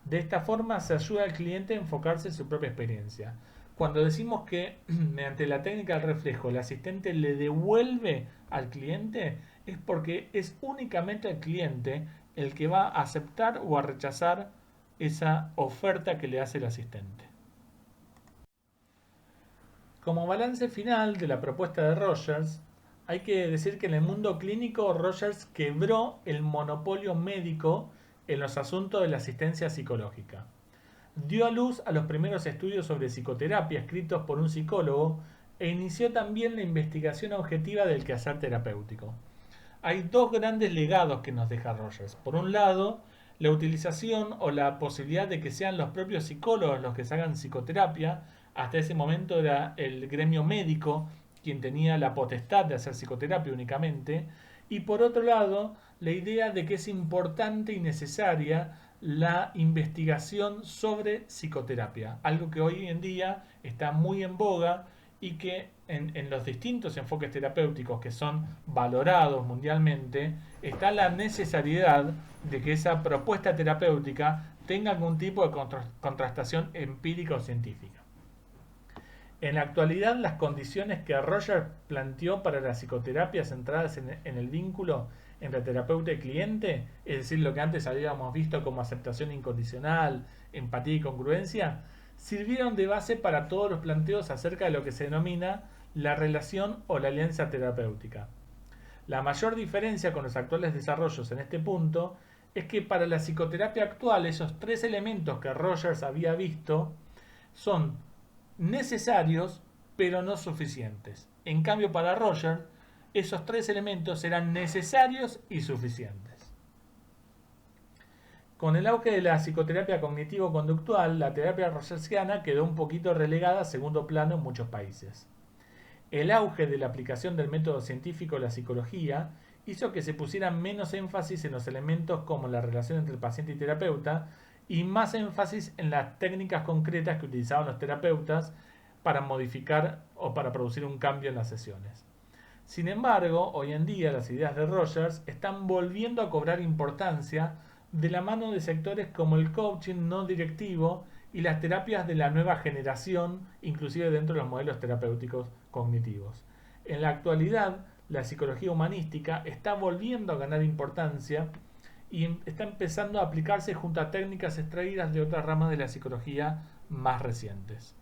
De esta forma se ayuda al cliente a enfocarse en su propia experiencia. Cuando decimos que mediante la técnica del reflejo el asistente le devuelve al cliente, es porque es únicamente el cliente el que va a aceptar o a rechazar esa oferta que le hace el asistente. Como balance final de la propuesta de Rogers, hay que decir que en el mundo clínico Rogers quebró el monopolio médico en los asuntos de la asistencia psicológica. Dio a luz a los primeros estudios sobre psicoterapia escritos por un psicólogo e inició también la investigación objetiva del quehacer terapéutico. Hay dos grandes legados que nos deja Rogers. Por un lado, la utilización o la posibilidad de que sean los propios psicólogos los que se hagan psicoterapia. Hasta ese momento era el gremio médico quien tenía la potestad de hacer psicoterapia únicamente. Y por otro lado, la idea de que es importante y necesaria la investigación sobre psicoterapia, algo que hoy en día está muy en boga y que en los distintos enfoques terapéuticos que son valorados mundialmente está la necesidad de que esa propuesta terapéutica tenga algún tipo de contrastación empírica o científica. En la actualidad, las condiciones que Rogers planteó para la psicoterapia centradas en el vínculo entre terapeuta y cliente, es decir, lo que antes habíamos visto como aceptación incondicional, empatía y congruencia, sirvieron de base para todos los planteos acerca de lo que se denomina la relación o la alianza terapéutica. La mayor diferencia con los actuales desarrollos en este punto es que para la psicoterapia actual esos tres elementos que Rogers había visto son necesarios pero no suficientes. En cambio, para Rogers, esos tres elementos eran necesarios y suficientes. Con el auge de la psicoterapia cognitivo-conductual, la terapia rogersiana quedó un poquito relegada a segundo plano en muchos países. El auge de la aplicación del método científico a la psicología hizo que se pusiera menos énfasis en los elementos como la relación entre el paciente y terapeuta y más énfasis en las técnicas concretas que utilizaban los terapeutas para modificar o para producir un cambio en las sesiones. Sin embargo, hoy en día las ideas de Rogers están volviendo a cobrar importancia de la mano de sectores como el coaching no directivo y las terapias de la nueva generación, inclusive dentro de los modelos terapéuticos cognitivos. En la actualidad, la psicología humanística está volviendo a ganar importancia y está empezando a aplicarse junto a técnicas extraídas de otras ramas de la psicología más recientes.